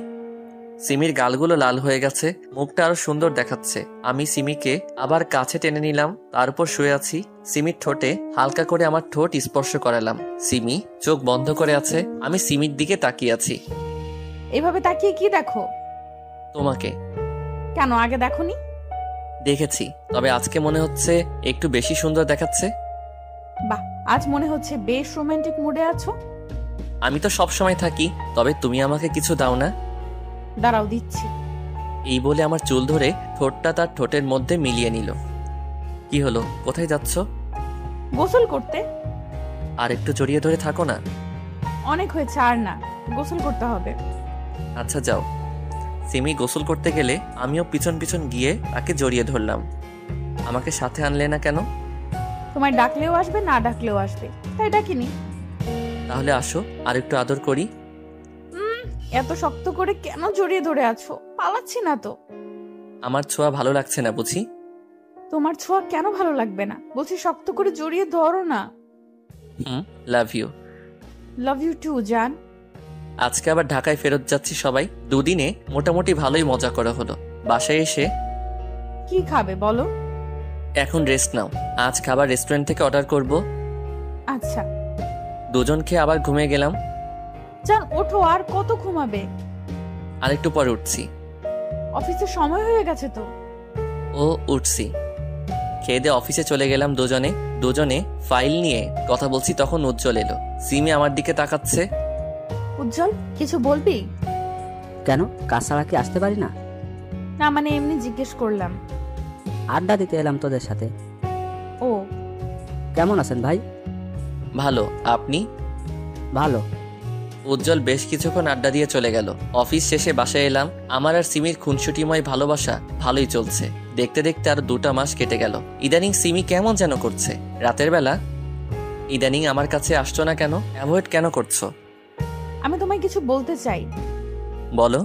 Speaker 2: সিমির গালগুলো লাল হয়ে গেছে, মুখটা আরো সুন্দর দেখাচ্ছে। আমি সিমিকে আবার কাছে টেনে নিলাম, তার উপর শুয়ে আছি। সিমির ঠোঁটে হালকা করে আমার ঠোঁট স্পর্শ করালাম। সিমি চোখ বন্ধ করে আছে। আমি সিমির দিকে তাকিয়ে আছি।
Speaker 1: এভাবে তাকিয়ে কি দেখো?
Speaker 2: তোমাকে।
Speaker 1: কেন আগে দেখোনি?
Speaker 2: দেখেছি, তবে আজকে মনে হচ্ছে একটু বেশি সুন্দর দেখাচ্ছে।
Speaker 1: বাহ, আজ মনে হচ্ছে বেশ রোমান্টিক মুডে আছো।
Speaker 2: আমি তো সব সময় থাকি, তবে তুমি আমাকে কিছু দাও না?
Speaker 1: দাঁড়াও, দিচ্ছি।
Speaker 2: এই বলে আমার চুল ধরে ঠোঁটটা তার ঠোঁটের মধ্যে মিলিয়ে নিল। কি হলো, কোথায় যাচ্ছ?
Speaker 1: গোসল করতে।
Speaker 2: আর একটু জড়িয়ে ধরে থাকো না।
Speaker 1: অনেক হয়েছে, আর না, গোসল করতে হবে।
Speaker 2: আচ্ছা যাও। সিমি গোসল করতে গেলে আমিও পিছন পিছন গিয়ে তাকে জড়িয়ে ধরলাম। আমাকে সাথে আনলে না কেন?
Speaker 1: তোমায় ডাকলেও আসবে, না ডাকলেও আসবে, তাই ডাকিনি।
Speaker 2: তাহলে আসো, আর একটু আদর করি।
Speaker 1: এত শক্ত করে কেন জড়িয়ে ধরে আছো? পালাচ্ছি না তো।
Speaker 2: আমার ছোঁয়া ভালো লাগছে না বুঝি?
Speaker 1: তোমার ছোঁয়া কেন ভালো লাগবে না? বলছি শক্ত করে জড়িয়ে ধরো না।
Speaker 2: Love you.
Speaker 1: Love you too জান।
Speaker 2: আজকে আবার ঢাকায় ফেরত যাচ্ছি সবাই। দুদিনে মোটামুটি ভালোই মজা করা হলো। বাসায় এসে
Speaker 1: কি খাবে বলো?
Speaker 2: এখন রেস্ট নাও। আজ খাবার রেস্টুরেন্ট থেকে অর্ডার করব।
Speaker 1: আচ্ছা।
Speaker 2: দুজন খেয়ে আবার ঘুমিয়ে গেলাম।
Speaker 1: জান ওঠো, আর কত ঘুমাবে?
Speaker 2: আরেকটু পরে উঠছি।
Speaker 1: অফিসের সময় হয়ে গেছে তো।
Speaker 2: ও উঠছি। খেয়ে দিয়ে অফিসে চলে গেলাম দুজনে। দুজনে ফাইল নিয়ে কথা বলছি, তখন উজ্জ্বল এলো। সিমি আমার দিকে তাকাচ্ছে।
Speaker 1: উজ্জ্বল, কিছু বলবি?
Speaker 7: কেন, কাজ ছাড়া কি আসতে পারি না?
Speaker 1: না মানে এমনি জিজ্ঞেস করলাম।
Speaker 7: আড্ডা দিতে এলাম তোদের সাথে।
Speaker 1: ও।
Speaker 7: কেমন আছেন ভাই?
Speaker 2: ভালো, আপনি?
Speaker 7: ভালো।
Speaker 2: উজ্জ্বল বেশ কিছুক্ষণ আড্ডা দিয়ে চলে গেল। অফিস শেষে বাসায় এলাম। আমার আর সিমির খুনসুটিময় ভালোবাসা ভালোই চলছে। দেখতে দেখতে আর 2টা মাস কেটে গেল। ইদানিং সিমি কেমন যেন করছে। রাতের বেলা ইদানিং আমার কাছে আসছো না কেন? অ্যাভয়েড কেন করছো?
Speaker 1: আমি তোমায় কিছু বলতে চাই।
Speaker 2: বলো।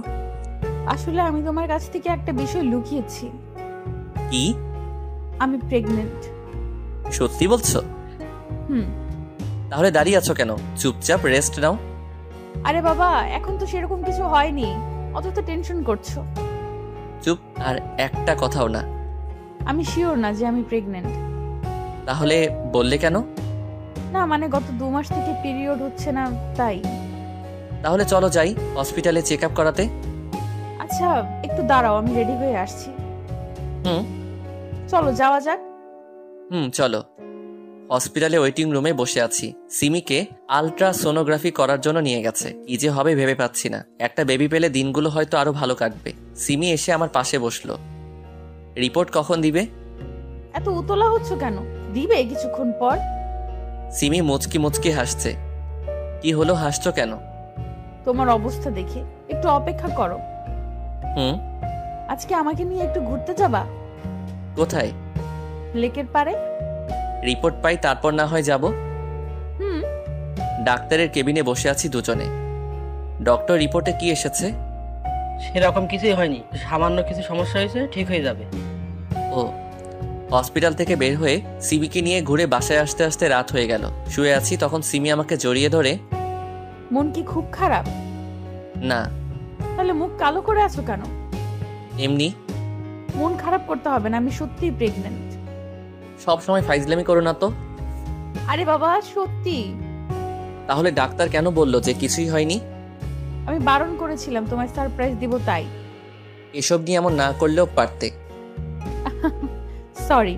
Speaker 1: আসলে আমি তোমার কাছ থেকে একটা বিষয় লুকিয়েছি।
Speaker 2: কি?
Speaker 1: আমি প্রেগনেন্ট।
Speaker 2: সত্যি বলছো?
Speaker 1: হুম।
Speaker 2: তাহলে দাঁড়িয়ে আছো কেন? চুপচাপ রেস্ট নাও।
Speaker 1: আরে বাবা, এখন তো সেরকম কিছু হয়নি, অত টেনশন করছো।
Speaker 2: চুপ, আর একটা কথাও না।
Speaker 1: আমি শিওর না যে আমি প্রেগনেন্ট।
Speaker 2: তাহলে বললে কেন?
Speaker 1: না মানে গত 2 মাস থেকে পিরিয়ড হচ্ছে না, তাই।
Speaker 2: তাহলে চলো যাই হসপিটালে চেক আপ করাতে।
Speaker 1: আচ্ছা একটু দাঁড়াও, আমি রেডি হয়ে আসছি।
Speaker 2: হুম।
Speaker 1: চলো যাওয়া যাক।
Speaker 2: চলো। হসপিটালে ওয়েটিং রুমে বসে আছি। সিমিকে আলট্রাসোনোগ্রাফি করার জন্য নিয়ে গেছে। কি যে হবে ভেবে পাচ্ছি না। একটা বেবি পেলে দিনগুলো হয়তো আরো ভালো কাটবে। সিমি এসে আমার পাশে বসলো। রিপোর্ট কখন দিবে?
Speaker 1: এত উতলা হচ্ছ কেন? দিবে কিছুক্ষণ পর।
Speaker 2: সিমি মুচকি মুচকি হাসছে। কি হলো, হাসছো কেন?
Speaker 1: তোমার অবস্থা দেখে। একটু অপেক্ষা করো।
Speaker 2: হুম।
Speaker 1: আজকে আমাকে নিয়ে একটু ঘুরতে যাবা?
Speaker 2: কোথায়?
Speaker 1: লেকের পারে।
Speaker 2: রিপোর্ট পাই তারপর না হয় যাব।
Speaker 1: হুম।
Speaker 2: ডাক্তারের কেবিনে বসে আছি দুজনে। ডক্টর, রিপোর্টে কি এসেছে?
Speaker 8: সেরকম কিছুই হয়নি, সামান্য কিছু সমস্যা হয়েছে, ঠিক হয়ে যাবে।
Speaker 2: ও। হসপিটাল থেকে বের হয়ে সিমিকে নিয়ে ঘুরে বাসায় আসতে আসতে রাত হয়ে গেল। শুয়ে আছি, তখন সিমি আমাকে জড়িয়ে ধরে,
Speaker 1: মন কি খুব খারাপ?
Speaker 2: না।
Speaker 1: তাহলে মুখ কালো করে আছো কেন?
Speaker 2: এমনি।
Speaker 1: মন খারাপ করতে হবে না, আমি সত্যিই প্রেগনেন্ট।
Speaker 2: সব সময় ফাইজলামি করো না তো।
Speaker 1: আরে বাবা, সত্যি।
Speaker 2: তাহলে ডাক্তার কেন বললো যে কিছুই হয়নি?
Speaker 1: আমি বারণ করেছিলাম, তোমায় সারপ্রাইজ দিব তাই।
Speaker 2: এসব নিয়ে এমন না করলেও পারতে।
Speaker 1: সরি।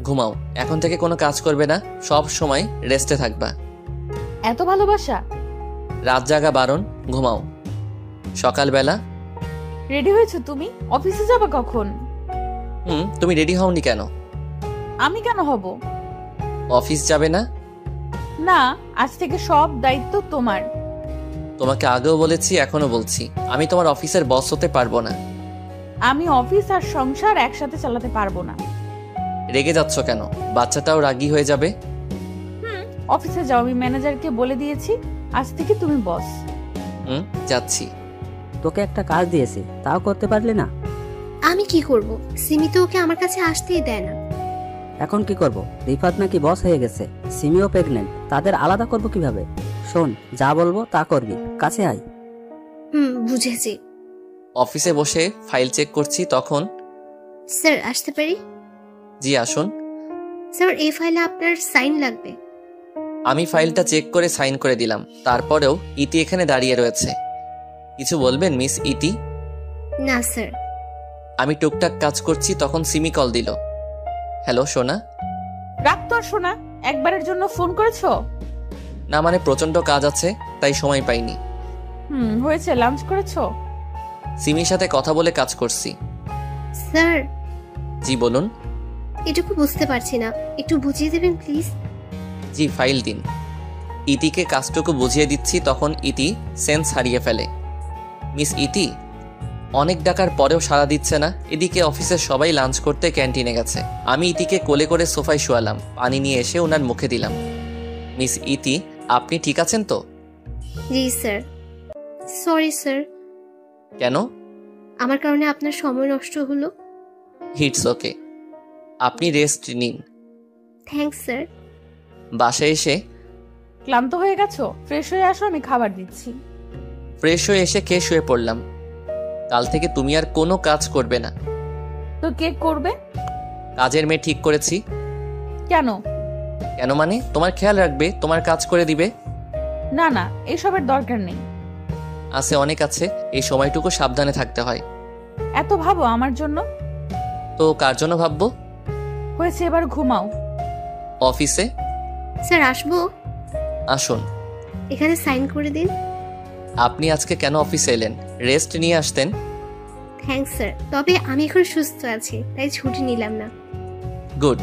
Speaker 2: ঘুমাও। এখন থেকে কোনো কাজ করবে না, সব সময় রেস্টে থাকবা।
Speaker 1: এত ভালোবাসা?
Speaker 2: রাত জাগা বারণ, ঘুমাও। সকালবেলা
Speaker 1: রেডি হয়েছো তুমি? অফিসে যাবে কখন?
Speaker 2: তুমি রেডি হওনি কেন?
Speaker 1: আমি কেন হব?
Speaker 2: অফিস যাবে না?
Speaker 1: না, আজ থেকে সব দায়িত্ব তোমার।
Speaker 2: তোমাকে আগেও বলেছি, এখনো বলছি, আমি তোমার অফিসের বস হতে পারবো না।
Speaker 1: আমি অফিস আর সংসার একসাথে চালাতে পারবো না।
Speaker 2: রেগে যাচ্ছ কেন? বাচ্চাটাও রাগী হয়ে যাবে।
Speaker 1: অফিসে যাও, আমি ম্যানেজারকে বলে দিয়েছি আজ থেকে তুমি বস।
Speaker 2: যাচ্ছি।
Speaker 7: তোকে একটা কাজ দিয়েছি, তাও করতে পারলি না।
Speaker 4: আমি কি করব? সিমি তো ওকে আমার কাছে আসতেই দেয় না।
Speaker 7: এখন কি করব? রিফাত নাকি বস হয়ে গেছে, সিমিও প্রেগনেন্ট, তাদের আলাদা করব কিভাবে? শোন, যা বলবো তা করবি, কাছে আয়।
Speaker 4: বুঝেছি।
Speaker 2: অফিসে বসে ফাইল চেক করছি, তখন
Speaker 4: স্যার আসতে পারি?
Speaker 2: জি আসুন।
Speaker 4: স্যার, এই ফাইলে আপনার সাইন লাগবে।
Speaker 2: আমি ফাইলটা চেক করে সাইন করে দিলাম। তারপরেও ইতি এখানে দাঁড়িয়ে রয়েছে। কিছু বলবেন মিস ইতি?
Speaker 4: না স্যার।
Speaker 2: আমি টুকটাক কাজ করছি, তখন সিমি কল দিল। হ্যালো সোনা।
Speaker 1: রাগ তো আর শোনা, একবারের জন্য ফোন করেছো?
Speaker 2: না মানে প্রচন্ড কাজ আছে, তাই সময় পাইনি।
Speaker 1: হয়েছে, লাঞ্চ করেছো?
Speaker 2: সিমির সাথে কথা বলে কাজ করছি।
Speaker 4: স্যার।
Speaker 2: জি বলুন।
Speaker 4: এটুকু বুঝতে পারছি না, একটু বুঝিয়ে দেবেন প্লিজ।
Speaker 2: জি ফাইল দিন। ইতিকে কাজটুকু বুঝিয়ে দিচ্ছি, তখন ইতি সেন্স হারিয়ে ফেলে। মিস ইতি, অনেক ডাকার পরেও সাড়া দিচ্ছে না। এদিকে অফিসের সবাই লাঞ্চ করতে ক্যান্টিনে গেছে। আমি ইতিকে কোলে করে সোফায় শোয়ালাম, পানি নিয়ে এসে ওনার মুখে দিলাম। মিস ইতি, আপনি ঠিক আছেন তো?
Speaker 4: জি স্যার। Sorry sir.
Speaker 2: কেন?
Speaker 4: আমার কারণে আপনার সময় নষ্ট হলো।
Speaker 2: ইটস ওকে, আপনি রেস্ট নিন।
Speaker 4: Thanks sir.
Speaker 2: বাসায় এসে
Speaker 1: ক্লান্ত হয়ে গেছো? ফ্রেশ হয়ে আসো, আমি খাবার দিচ্ছি।
Speaker 2: ফ্রেশ হয়ে এসে খেয়ে শুয়ে পড়লাম। কাল থেকে তুমি আর কোনো কাজ করবে না।
Speaker 1: তো কে করবে?
Speaker 2: কাজের মেয়ে ঠিক করেছি।
Speaker 1: কেন?
Speaker 2: কেন মানে তোমার খেয়াল রাখবে, তোমার কাজ করে দিবে।
Speaker 1: না না, এসবের দরকার নেই।
Speaker 2: আছে, অনেক আছে, এই সময়টুকু সাবধানে থাকতে হয়।
Speaker 1: এত ভাবো আমার জন্য?
Speaker 2: তো কার জন্য ভাববো?
Speaker 1: হয়েছে, এবার ঘুমাও।
Speaker 2: অফিসে
Speaker 4: স্যার আসবো?
Speaker 2: আসুন।
Speaker 4: এখানে সাইন করে দিন।
Speaker 2: আপনি আজকে কেন অফিসে এলেন? রেস্ট নিয়ে আসতেন।
Speaker 4: থ্যাঙ্কস স্যার, তবে আমি এখন সুস্থ আছি, তাই ছুটি নিলাম না।
Speaker 2: গুড।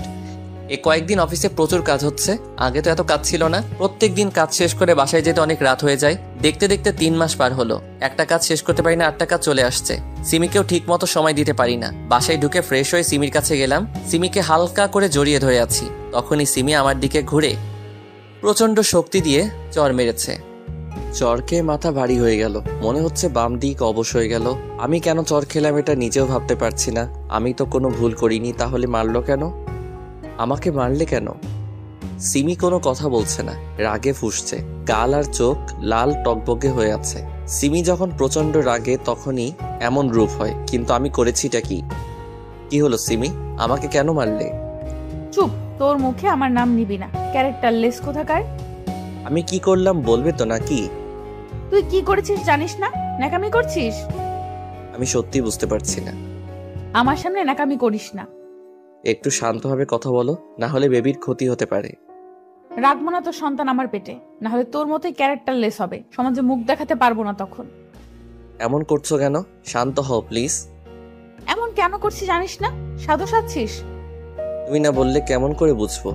Speaker 2: এ কয়েকদিন অফিসে প্রচুর কাজ হচ্ছে, আগে তো এত কাজ ছিল না। প্রত্যেক দিন কাজ শেষ করে বাসায় যেতে অনেক রাত হয়ে যায়। দেখতে দেখতে 3 মাস পার হলো, একটা কাজ শেষ করতে পারি না, 8টা কাজ চলে আসছে। সিমিকেও ঠিক মতো সময় দিতে পারি না। বাসায় ঢুকে ফ্রেশ হয়ে সিমির কাছে গেলাম। সিমিকে হালকা করে জড়িয়ে ধরে আছি, তখনই সিমি আমার দিকে ঘুরে প্রচন্ড শক্তি দিয়ে চড় মেরেছে। চড় খেয়ে মাথা ভারী হয়ে গেল, মনে হচ্ছে বাম দিক অবশ হয়ে গেল। আমি কেন চড় খেলাম এটা নিজেও ভাবতে পারছি না। আমি তো কোনো ভুল করিনি, তাহলে মারলো কেন? আমাকে মারলে কেন? সিমি কোনো কথা বলছে না, রাগে ফুঁসছে, গাল আর চোখ লাল টকবকে হয়ে আছে। সিমি যখন প্রচন্ড রাগে তখনই এমন রূপ হয়, কিন্তু আমি করেছিটা কি? কি হলো সিমি, আমাকে কেন মারলে?
Speaker 1: চুপ, তোর মুখে আমার নাম নিবি না, ক্যারেক্টার লেস কোথাকার।
Speaker 2: আমি কি করলাম বলবে তো নাকি?
Speaker 1: তুই কি করেছিস জানিস না? ন্যাকামি করছিস।
Speaker 2: আমি সত্যি বুঝতে পারছি না।
Speaker 1: আমার সামনে ন্যাকামি করিস না।
Speaker 2: একটু শান্তভাবে কথা বলো, না হলে বেবির ক্ষতি হতে পারে।
Speaker 1: রাখবো না তোর সন্তান আমার পেটে, না হলে তোর মতোই ক্যারেক্টারলেস হবে, সমাজে মুখ দেখাতে পারবো না তখন।
Speaker 2: এমন করছো কেন? শান্ত হও প্লিজ।
Speaker 1: এমন কেন করছিস জানিস না? সাধু সাচ্ছিস।
Speaker 2: তুমি না বললে কেমন করে বুঝবো?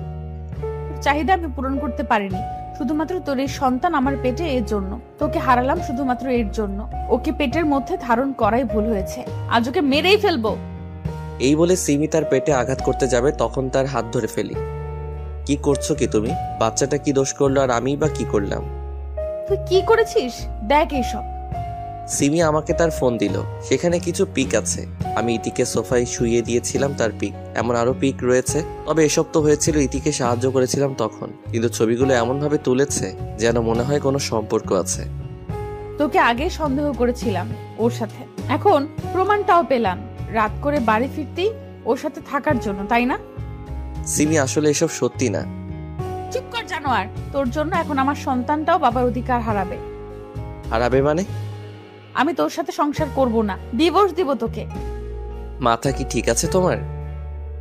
Speaker 1: চাহিদা আমি পূরণ করতে পারিনি শুধুমাত্র তোর এই সন্তান আমার পেটে, এর জন্য তোকে হারালাম শুধুমাত্র এর জন্য। ওকে পেটের মধ্যে ধারণ করাই ভুল হয়েছে, আজ ওকে মেরেই ফেলবো।
Speaker 2: এই বলে সিমি তার পেটে আঘাত করতে যাবে, তখন তার হাত ধরে ফেলি। কি করছো কি তুমি? বাচ্চাটা কি দোষ করলো আর আমি বা কি করলাম?
Speaker 1: তুই কি করেছিস দেখ এইসব।
Speaker 2: সিমি আমাকে তার ফোন দিল, সেখানে কিছু পিক আছে। আমি ইতিকে সোফায় শুইয়ে দিয়েছিলাম তার পিক, এমন আরো পিক রয়েছে। তবে এসব তো হয়েছিল ইতিকে সাহায্য করেছিলাম তখন, কিন্তু ছবিগুলো এমন ভাবে তুলেছে যেন মনে হয় কোনো সম্পর্ক আছে।
Speaker 1: তোকে আগে সন্দেহ করেছিলাম ওর সাথে, এখন প্রমাণটাও পেলাম। রাত করে বাড়ি ফিরতেই ওর সাথে থাকার জন্য, তাই না?
Speaker 2: সিমি আসলে এসব সত্যি না।
Speaker 1: চুপ কর জানোয়ার, তোর জন্য এখন আমার সন্তানটাও বাবার অধিকার হারাবে।
Speaker 2: হারাবে মানে?
Speaker 1: আমি তোর সাথে সংসার করব না, ডিভোর্স দিব তোকে।
Speaker 2: মাথা কি ঠিক আছে তোমার?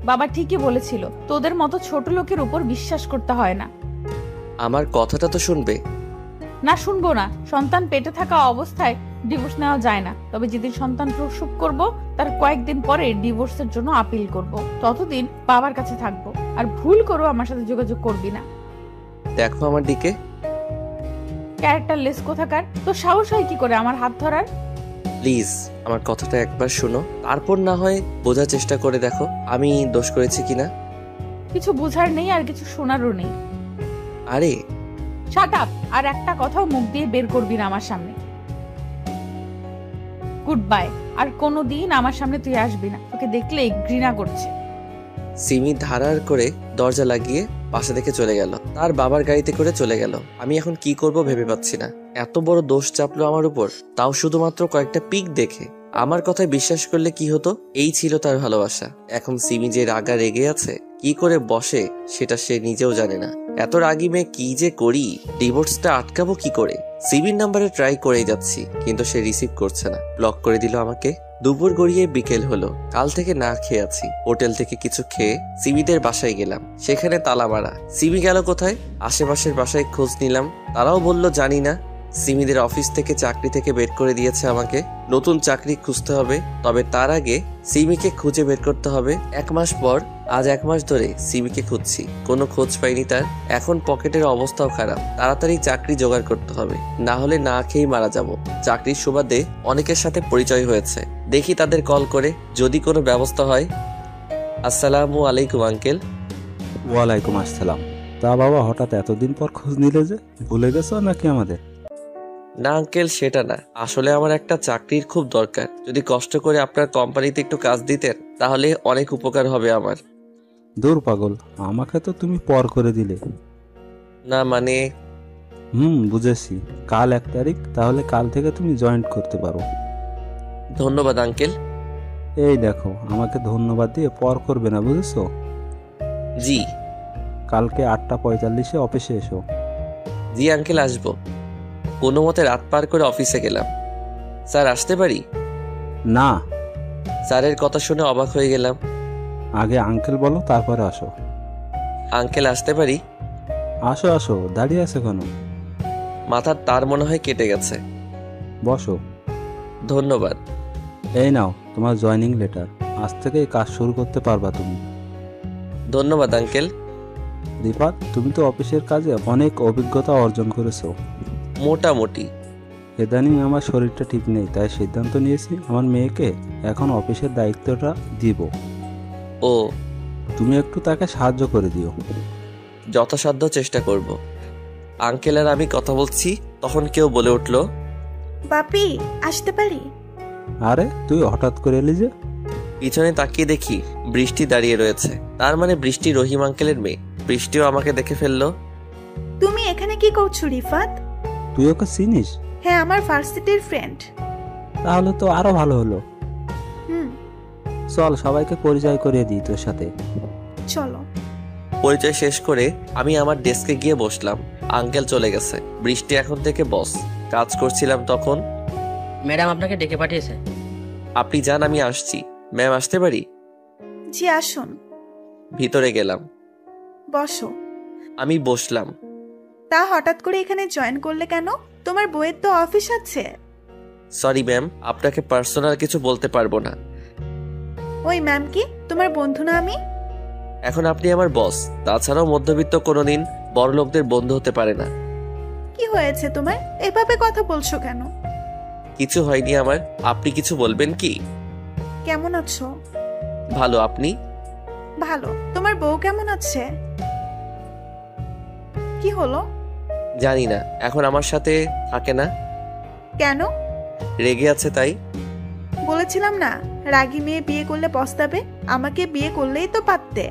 Speaker 1: বাবা ঠিকই বলেছিল, তোদের মতো ছোট লোকের উপর বিশ্বাস করতে হয় না।
Speaker 2: আমার কথাটা তো শুনবে।
Speaker 1: না শুনবো না, সন্তান পেটে থাকা অবস্থায় ডিভোর্স নেওয়া যায় না। তবে যেদিন সন্তান প্রসব করব তার কয়েকদিন পরে ডিভোর্সের জন্য আপিল করব, ততদিন বাবার কাছে থাকবো। আর ভুল করো আমার সাথে যোগাযোগ করবি না।
Speaker 2: দেখো আমার দিকে।
Speaker 1: ক্যারেক্টারলেস কোথাকার, তো সাহস হয় কি করে আমার হাত ধরার?
Speaker 2: প্লিজ আমার কথাটা একবার শোনো, তারপর না হয় বোঝার চেষ্টা করে দেখো আমি দোষ করেছি কিনা।
Speaker 1: কিছু বুঝার নেই আর কিছু শোনারও নেই।
Speaker 2: আরে
Speaker 1: শাট আপ, আর একটা কথাও মুখ দিয়ে বের করবি না আমার সামনে। গুড বাই, আর কোনোদিন আমার সামনে তুই আসবি না, তোকে দেখলেই ঘৃণা করছে।
Speaker 2: সিমি ধারার করে দরজা লাগিয়ে বাসা থেকে চলে গেল, তার বাবার গাড়িতে করে চলে গেল। আমি এখন কি করব ভেবে পাচ্ছি না। এত বড় দোষ চাপলো আমার উপর, তাও শুধুমাত্র কয়েকটা পিক দেখে। আমার কথায় বিশ্বাস করলে কি হতো? এই ছিল তার ভালোবাসা। এখন সিমি যে রাগা রেগে আছে, কি করে বসে সেটা সে নিজেও জানে না। এত রাগি মেয়ে কি যে করি, ডিভোর্সটা আটকাবো কি করে? সিমির নাম্বারে ট্রাই করেই যাচ্ছি, কিন্তু সে রিসিভ করছে না, ব্লক করে দিল আমাকে। দুপুর গড়িয়ে বিকেল হলো, কাল থেকে না খেয়ে আছি। হোটেল থেকে কিছু খেয়ে সিমিদের বাসায় গেলাম, সেখানে তালা মারা। সিমি গেল কোথায়? আশেপাশের বাসায় খোঁজ নিলাম, তারাও বলল জানি না। সিমিদের অফিস থেকে চাকরি থেকে বের করে দিয়েছে আমাকে, নতুন চাকরি খুঁজতে হবে। তবে তার আগে সিমিকে খুঁজে বের করতে হবে। 1 মাস পর, আজ 1 মাস ধরে সিমিকে খুঁজছি, কোনো খোঁজ পাইনি তার। এখন পকেটের অবস্থাও খারাপ, তাড়াতাড়ি চাকরি জোগাড় করতে হবে, না হলে না খেয়েই মারা যাব। চাকরির সুবাদে অনেকের সাথে পরিচয় হয়েছে, দেখি তাদের কল করে যদি কোনো ব্যবস্থা হয়। আসসালামু আলাইকুম আঙ্কেল।
Speaker 9: ওয়ালাইকুম আসসালাম। তা বাবা, হঠাৎ এতদিন পর খোঁজ নিলে যে, ভুলে গেছো নাকি আমাদের?
Speaker 2: না আঙ্কেল, সেটা না, আসলে আমার একটা চাকরির খুব দরকার। যদি কষ্ট করে আপনার কোম্পানিতে একটু কাজ দিতেন তাহলে অনেক উপকার হবে আমার।
Speaker 9: দূর পাগল, আমাকে তো তুমি পর করে দিলে।
Speaker 2: না মানে
Speaker 9: বুঝেছি। কাল 1 তারিখ, তাহলে কাল থেকে তুমি জয়েন্ট করতে পারো।
Speaker 2: ধন্যবাদ আঙ্কেল।
Speaker 9: এই দেখো, আমাকে ধন্যবাদ দিয়ে পর করবে না, বুঝেছো?
Speaker 2: জি।
Speaker 9: কালকে 8:45-এ অফিসে এসো।
Speaker 2: জি আঙ্কেল, আসবো। কোনো মতে রাত পার করে অফিসে গেলাম। স্যার আসতে পারি?
Speaker 9: না।
Speaker 2: স্যারের কথা শুনে অবাক হয়ে গেলাম।
Speaker 9: আগে আঙ্কেল বলো, তারপরে আসো।
Speaker 2: আঙ্কেল আসতে পারি?
Speaker 9: আসো আসো, দাঁড়িয়ে আছে কেন?
Speaker 2: মাথার তার মনে হয় কেটে গেছে।
Speaker 9: বসো।
Speaker 2: ধন্যবাদ।
Speaker 9: এই নাও তোমার জয়েনিং লেটার, আজ থেকে এই কাজ শুরু করতে পারবা তুমি।
Speaker 2: ধন্যবাদ আঙ্কেল।
Speaker 9: রিফাত, তুমি তো অফিসের কাজে অনেক অভিজ্ঞতা অর্জন করেছো।
Speaker 2: মোটামুটি।
Speaker 9: ইদানিং আমার শরীরটা ঠিক নেই, তাই সিদ্ধান্ত নিয়েছি আমার মেয়েকে এখন অফিসের দায়িত্বটা দিব।
Speaker 2: ও,
Speaker 9: তুমি একটু তাকে সাহায্য করে দিও।
Speaker 2: যথাসাধ্য চেষ্টা করব। আঙ্কেল আর আমি কথা বলছি, তখন কেউ বলে উঠল,
Speaker 10: বাপি আসতে পারি?
Speaker 9: আরে তুই হঠাৎ করে এলি যে?
Speaker 2: পিছনে তাকিয়ে দেখি বৃষ্টি দাঁড়িয়ে রয়েছে। তার মানে বৃষ্টি রহিম আঙ্কেলের মেয়ে। বৃষ্টিও আমাকে দেখে ফেললো।
Speaker 10: তুমি এখানে কি করছো রিফাত?
Speaker 9: তুই ওকে চিনিস?
Speaker 10: হ্যাঁ, আমার ভার্সিটির ফ্রেন্ড।
Speaker 9: তাহলে তো আরো ভালো হলো।
Speaker 10: চল
Speaker 9: সবাইকে পরিচয় করিয়ে দিই তোর সাথে।
Speaker 10: চলো।
Speaker 2: পরিচয় শেষ করে আমি আমার ডেস্কে গিয়ে বসলাম। আঙ্কেল চলে গেছে, বৃষ্টি এখন থেকে বস। কাজ করছিলাম তখন।
Speaker 8: ম্যাডাম আপনাকে ডেকে পাঠিয়েছে।
Speaker 2: আপনি যান, আমি আসছি। ম্যাম আসতে পারি?
Speaker 10: জি আসুন।
Speaker 2: ভিতরে গেলাম।
Speaker 10: বসো।
Speaker 2: আমি বসলাম।
Speaker 10: তা হঠাৎ করে এখানে জয়েন করলে কেন? তোমার বইয়ের তো অফিস আছে।
Speaker 2: সরি ম্যাম, আপনাকে পার্সোনাল কিছু বলতে পারবো না।
Speaker 10: ওই ম্যাম কি তোমার বন্ধু না আমি?
Speaker 2: এখন আপনি আমার বস, তাছাড়াও মধ্যবিত্ত কোনোদিন বড় লোকদের বন্ধু হতে পারে না।
Speaker 10: কি হয়েছে তোমার? এভাবে কথা বলছো কেন?
Speaker 2: কিছু হয়নি আমার। আপনি কিছু বলবেন কি?
Speaker 10: কেমন আছো?
Speaker 2: ভালো, আপনি?
Speaker 10: ভালো। তোমার বউ কেমন আছে? কি হলো?
Speaker 2: জানি না, এখন আমার সাথে থাকে না।
Speaker 10: কেন?
Speaker 2: রেগে আছে তাই।
Speaker 10: বলেছিলাম না রাগী মেয়ে বিয়ে করলে পস্তাবে। আমাকে বিয়ে করলেই তো পারতে।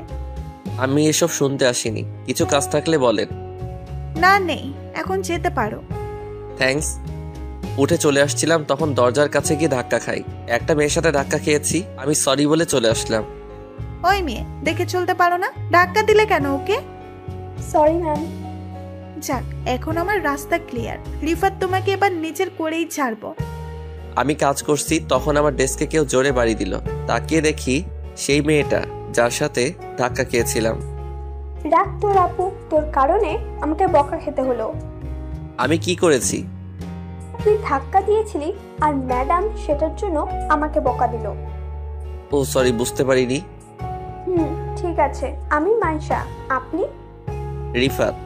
Speaker 2: আমি এসব শুনতে আসিনি, কিছু কাজ থাকলে বলেন।
Speaker 10: না নেই, এখন যেতে পারো।
Speaker 2: থ্যাঙ্কস। উঠে চলে আসছিলাম তখন দরজার কাছে গিয়ে ধাক্কা খাই। একটা মেয়ের সাথে ধাক্কা খেয়েছি, আমি সরি বলে চলে আসলাম।
Speaker 10: ওই মেয়ে, দেখে চলতে পারো না? ধাক্কা দিলে কেন ওকে?
Speaker 11: Sorry ma'am.
Speaker 10: যাক, এখন আমার রাস্তা ক্লিয়ার। রিফাত তোমাকে এবার নিজের করেই ছাড়বো।
Speaker 2: আমি কাজ করছি তখন আমার ডেস্কে কেউ জোরে বাড়ি দিল। তাকিয়ে দেখি সেই মেয়েটা যার সাথে ধাক্কা খেয়েছিলাম।
Speaker 11: রাগ তোর আপু, তোর কারণে আমাকে বকা খেতে হলো।
Speaker 2: আমি কি করেছি?
Speaker 11: তুই ধাক্কা দিয়েছিলি আর ম্যাডাম সেটার জন্য আমাকে বকা দিল।
Speaker 2: ও সরি, বুঝতে পারিনি।
Speaker 11: ঠিক আছে। আমি মাইশা, আপনি?
Speaker 2: রিফাত।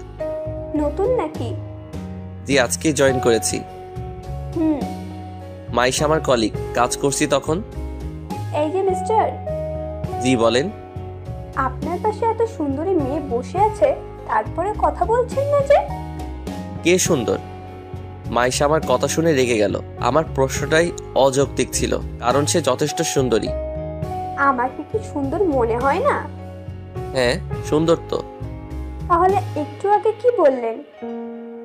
Speaker 11: নতুন নাকি?
Speaker 2: জি, আজকে জয়েন করেছি। মাইশা আমার কলিগ, কাজ করছি তখন।
Speaker 11: এই যে মিস্টার।
Speaker 2: জি বলেন।
Speaker 11: আপনার পাশে এত সুন্দরী মেয়ে বসে আছে, তারপরে কথা বলছেন না যে?
Speaker 2: কে সুন্দর? মাইশা আমার কথা শুনে রেগে গেল। আমার প্রশ্নটাই অযৌক্তিক ছিল, কারণ সে যথেষ্ট সুন্দরী।
Speaker 11: আমাকে কি সুন্দর মনে হয় না?
Speaker 2: হ্যাঁ, সুন্দর তো।
Speaker 11: তাহলে একটু আগে কি বললেন?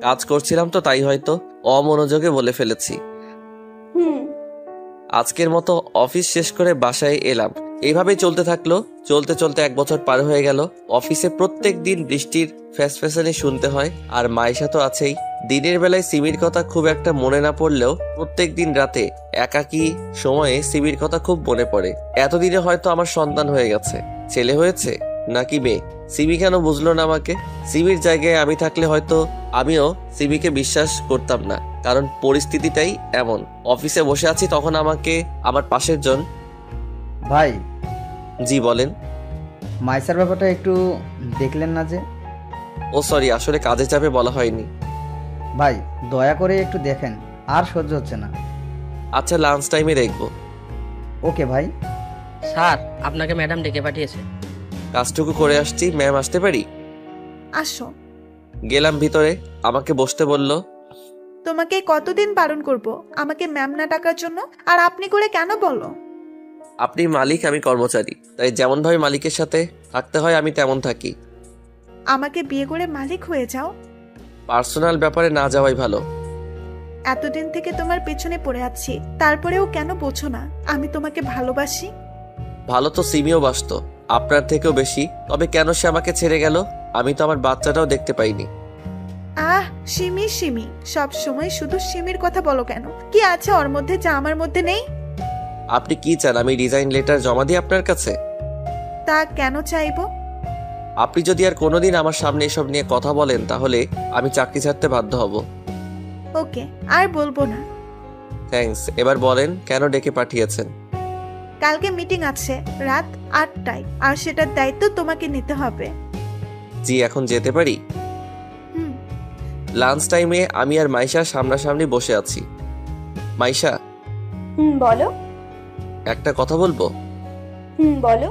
Speaker 2: কাজ করছিলাম তো, তাই হয়তো অমনোযোগে বলে ফেলেছি। আজকের মতো অফিস শেষ করে বাসায় এলাম। এইভাবেই চলতে থাকলো। চলতে চলতে 1 বছর পার হয়ে গেল। অফিসে প্রত্যেক দিন বৃষ্টির ফ্যাসফ্যাসানি শুনতে হয়, আর মাইশা তো আছেই। দিনের বেলায় সিমির কথা খুব একটা মনে না পড়লেও প্রত্যেক দিন রাতে একাকী সময়ে সিমির কথা খুব মনে পড়ে। এতদিনে হয়তো আমার সন্তান হয়ে গেছে। ছেলে হয়েছে নাকি মেয়ে, সিমি কেন বুঝলো না আমাকে? সিমির জায়গায় আমি থাকলে হয়তো আমিও সিমিকে বিশ্বাস করতাম না, কারণ পরিস্থিতিটাই এমন। অফিসে বসে আছি তখন আমাকে আমার পাশের জন।
Speaker 12: ভাই।
Speaker 2: জি বলেন।
Speaker 12: মাইসার ব্যাপারটা একটু দেখলেন না যে?
Speaker 2: ও সরি, আসলে কাজে চাপে বলা হয়নি।
Speaker 12: ভাই দয়া করে একটু দেখেন, আর সহ্য হচ্ছে না।
Speaker 2: আচ্ছা, লাঞ্চ টাইমে দেখবো।
Speaker 12: ওকে ভাই।
Speaker 8: স্যার, আপনাকে ম্যাডাম ডেকে পাঠিয়েছে।
Speaker 2: কাজটুকু করে আসছি, ম্যাম আসতে পারি?
Speaker 10: আসো।
Speaker 2: গেলাম ভিতরে, আমাকে বসতে বলল।
Speaker 10: তোমাকে কতদিন বারণ করব আমাকে ম্যাম না ডাকার জন্য? আর আপনি করে কেন বলো?
Speaker 2: আপনি মালিক, আমি কর্মচারী, তাই যেমন ভাবে মালিকের সাথে থাকতে হয় আমি তেমন থাকি।
Speaker 10: আমাকে বিয়ে করে মালিক হয়ে যাও।
Speaker 2: পার্সোনাল ব্যাপারে না যাওয়াই ভালো।
Speaker 10: এতদিন থেকে তোমার পেছনে পড়ে আছি, তারপরেও কেন বোঝো না আমি তোমাকে ভালোবাসি?
Speaker 2: ভালো তো সিমিও বাসতো, আপনার থেকেও বেশি। তবে কেন সে আমাকে ছেড়ে গেল? আমি তো আমার বাচ্চাটাও দেখতে পাইনি।
Speaker 10: আহ, সিমি সিমি, সব সময় শুধু সিমির কথা বলো কেন? কি আছে ওর মধ্যে যা আমার মধ্যে নেই?
Speaker 2: আপনি কি চান আমি রিজাইন লেটার জমা দিই আপনার কাছে?
Speaker 10: তা কেন চাইবো?
Speaker 2: আপনি যদি আর কোনোদিন আমার সামনে এসব নিয়ে কথা বলেন তাহলে আমি চাকরি ছাড়তে বাধ্য হব।
Speaker 10: ওকে, আর বলবো না।
Speaker 2: থ্যাঙ্কস। এবার বলেন কেন ডেকে পাঠিয়েছেন?
Speaker 10: কালকে মিটিং আছে রাত 8টায়, আর সেটার দায়িত্ব তোমাকে নিতে হবে।
Speaker 2: জি, এখন যেতে পারি? লাঞ্চ টাইমে আমি আর মাইশা সামনাসামনি বসে আছি। মাইশা।
Speaker 11: বলো।
Speaker 2: একটা কথা বলবো?
Speaker 11: বলো।